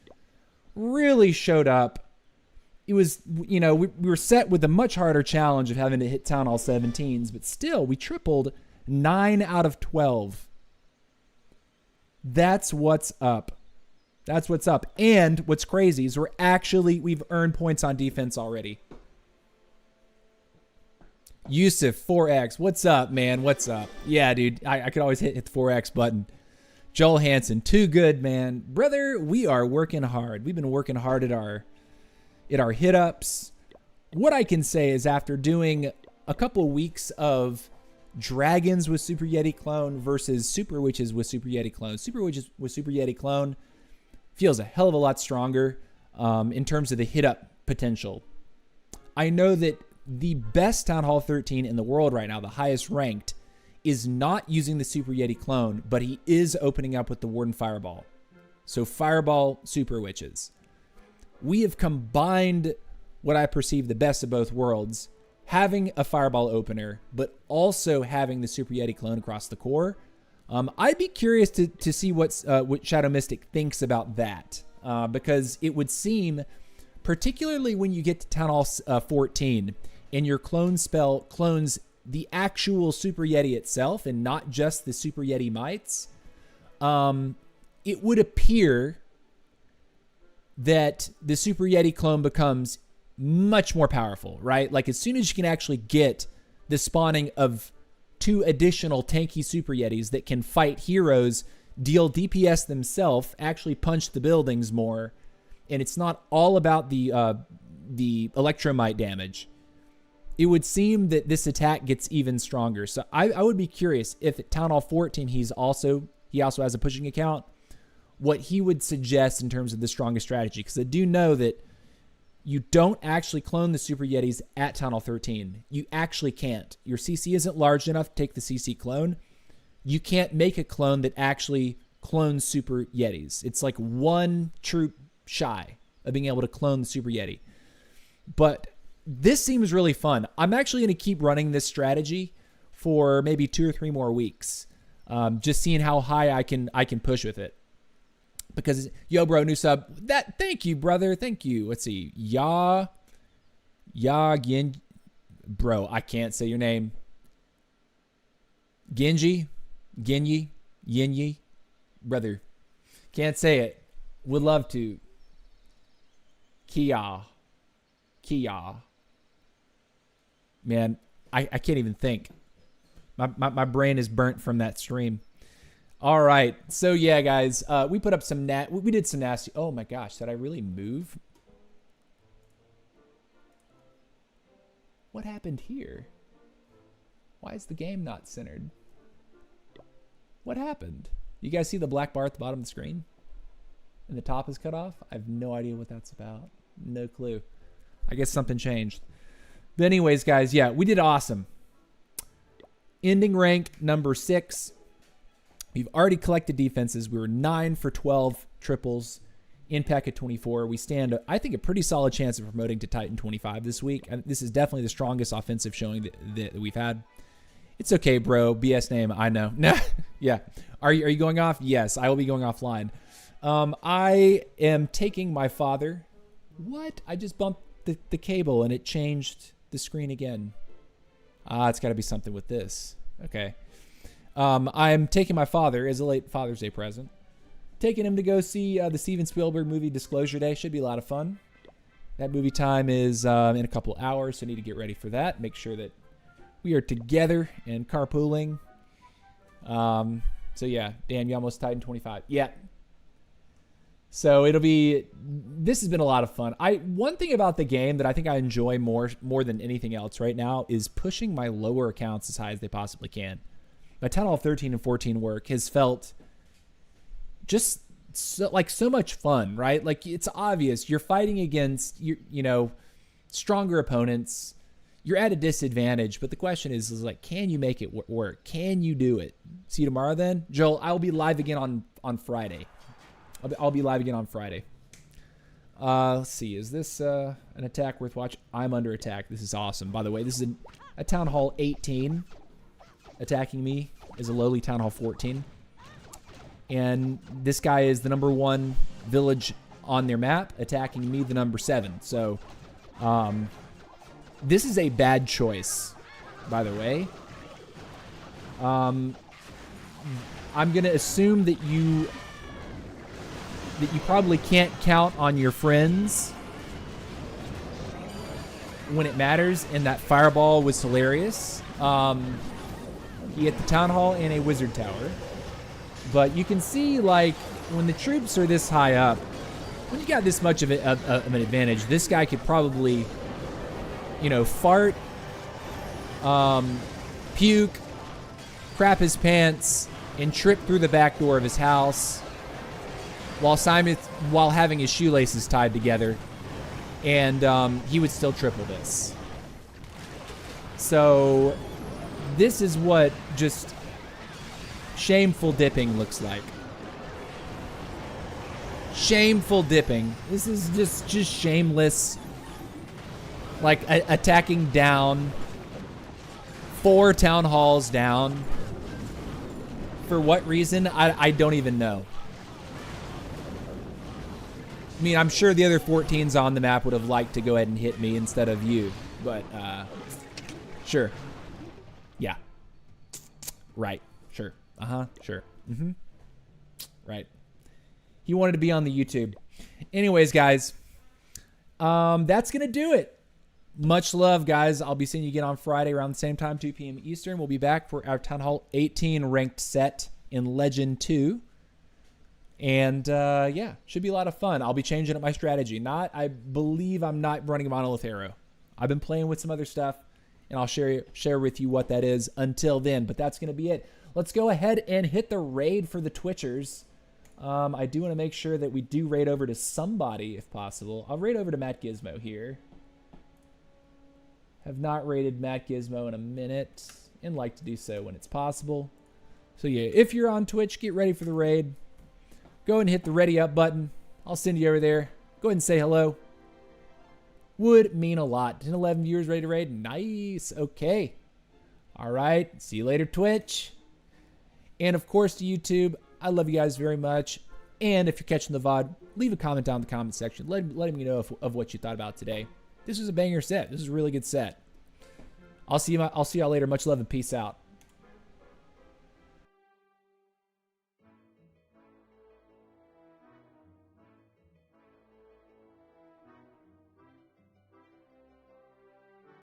Really showed up. It was, you know, we were set with a much harder challenge of having to hit Town Hall 17s, but still, we tripled 9 out of 12. That's what's up. That's what's up. And what's crazy is we've earned points on defense already. Yusuf, 4X. What's up, man? What's up? Yeah, dude. I could always hit the 4X button. Joel Hansen, too good, man. Brother, we are working hard. We've been working hard at our hit-ups. What I can say is after doing a couple weeks of Dragons with Super Yeti Clone versus Super Witches with Super Yeti Clone, Super Witches with Super Yeti Clone feels a hell of a lot stronger in terms of the hit-up potential. I know that the best Town Hall 13 in the world right now, the highest ranked, is not using the Super Yeti Clone, but he is opening up with the Warden Fireball. So Fireball, Super Witches. We have combined what I perceive the best of both worlds, having a Fireball opener, but also having the Super Yeti Clone across the core. I'd be curious to see what Shadow Mystic thinks about that, because it would seem particularly when you get to Town Hall 14 and your clone spell clones the actual Super Yeti itself and not just the Super Yeti mites. It would appear that the Super Yeti clone becomes much more powerful, right? Like as soon as you can actually get the spawning of 2 additional tanky Super Yetis that can fight heroes, deal DPS themselves, actually punch the buildings more, and it's not all about the electromite damage, it would seem that this attack gets even stronger. So I would be curious if at Town Hall 14 he also has a pushing account, what he would suggest in terms of the strongest strategy, because I do know that you don't actually clone the Super Yetis at Town Hall 13. You actually can't. Your CC isn't large enough to take the CC clone. You can't make a clone that actually clones Super Yetis. It's like 1 troop shy of being able to clone the Super Yeti. But this seems really fun. I'm actually going to keep running this strategy for maybe 2 or 3 more weeks. Just seeing how high I can push with it. Because, yo, bro, new sub. Thank you, brother. Thank you. Let's see. Gin. Bro, I can't say your name. Genji. Yinyi. Brother. Can't say it. Would love to. Kia. Man, I can't even think. My brain is burnt from that stream. All right. So, yeah, guys, we put up some we did some nasty. Oh, my gosh. Did I really move? What happened here? Why is the game not centered? What happened? You guys see the black bar at the bottom of the screen? And the top is cut off? I have no idea what that's about. No clue. I guess something changed. But anyways, guys, yeah, we did awesome. Ending rank number 6. We've already collected defenses. We were 9 for 12 triples in packet 24. We stand, I think, a pretty solid chance of promoting to Titan 25 this week. This is definitely the strongest offensive showing that we've had. It's okay, bro. BS name. I know. Yeah. Are you going off? Yes, I will be going offline. I am taking my father. What? I just bumped the cable and it changed the screen again. It's got to be something with this. Okay. I'm taking my father as a late Father's Day present. Taking him to go see the Steven Spielberg movie Disclosure Day. Should be a lot of fun. That movie time is in a couple hours, so I need to get ready for that. Make sure that we are together and carpooling. So yeah, Dan, you almost Titan 25. Yeah. So this has been a lot of fun. One thing about the game that I think I enjoy more than anything else right now is pushing my lower accounts as high as they possibly can. My Town Hall 13 and 14 work has felt just so much fun, right? Like it's obvious you're fighting against stronger opponents. You're at a disadvantage, but the question is like, can you make it work? Can you do it? See you tomorrow then? Joel, I'll be live again on Friday. I'll be live again on Friday. Let's see. Is this an attack worth watching? I'm under attack. This is awesome. By the way, this is a Town Hall 18 attacking me is a lowly Town Hall 14. And this guy is the number 1 village on their map, attacking me, the number 7. So, this is a bad choice, by the way. I'm going to assume that you probably can't count on your friends when it matters, and that fireball was hilarious. He hit the Town Hall and a Wizard Tower. But you can see, like, when the troops are this high up, when you got this much of an advantage, this guy could probably, fart, puke, crap his pants, and trip through the back door of his house while having his shoelaces tied together, and he would still triple this. So this is what just shameful dipping looks like. Shameful dipping. This is just shameless, like attacking down 4 town halls down. For what reason? I don't even know. I mean, I'm sure the other 14s on the map would have liked to go ahead and hit me instead of you. But, sure. Yeah. Right. Sure. Uh-huh. Sure. Mm-hmm. Right. He wanted to be on the YouTube. Anyways, guys, that's going to do it. Much love, guys. I'll be seeing you again on Friday around the same time, 2 p.m. Eastern. We'll be back for our Town Hall 18 ranked set in Legend 2. And, yeah, should be a lot of fun. I'll be changing up my strategy. I believe I'm not running Monolith Arrow. I've been playing with some other stuff, and I'll share with you what that is until then. But that's going to be it. Let's go ahead and hit the raid for the Twitchers. I do want to make sure that we do raid over to somebody if possible. I'll raid over to Matt Gizmo here. Have not raided Matt Gizmo in a minute and like to do so when it's possible. So yeah, if you're on Twitch, get ready for the raid. Go and hit the ready up button. I'll send you over there. Go ahead and say hello. Would mean a lot. 10, 11 viewers ready to raid. Nice. Okay. All right. See you later, Twitch. And of course to YouTube. I love you guys very much. And if you're catching the VOD, leave a comment down in the comment section. Letting me know of what you thought about today. This was a banger set. This is a really good set. I'll see y'all later. Much love and peace out.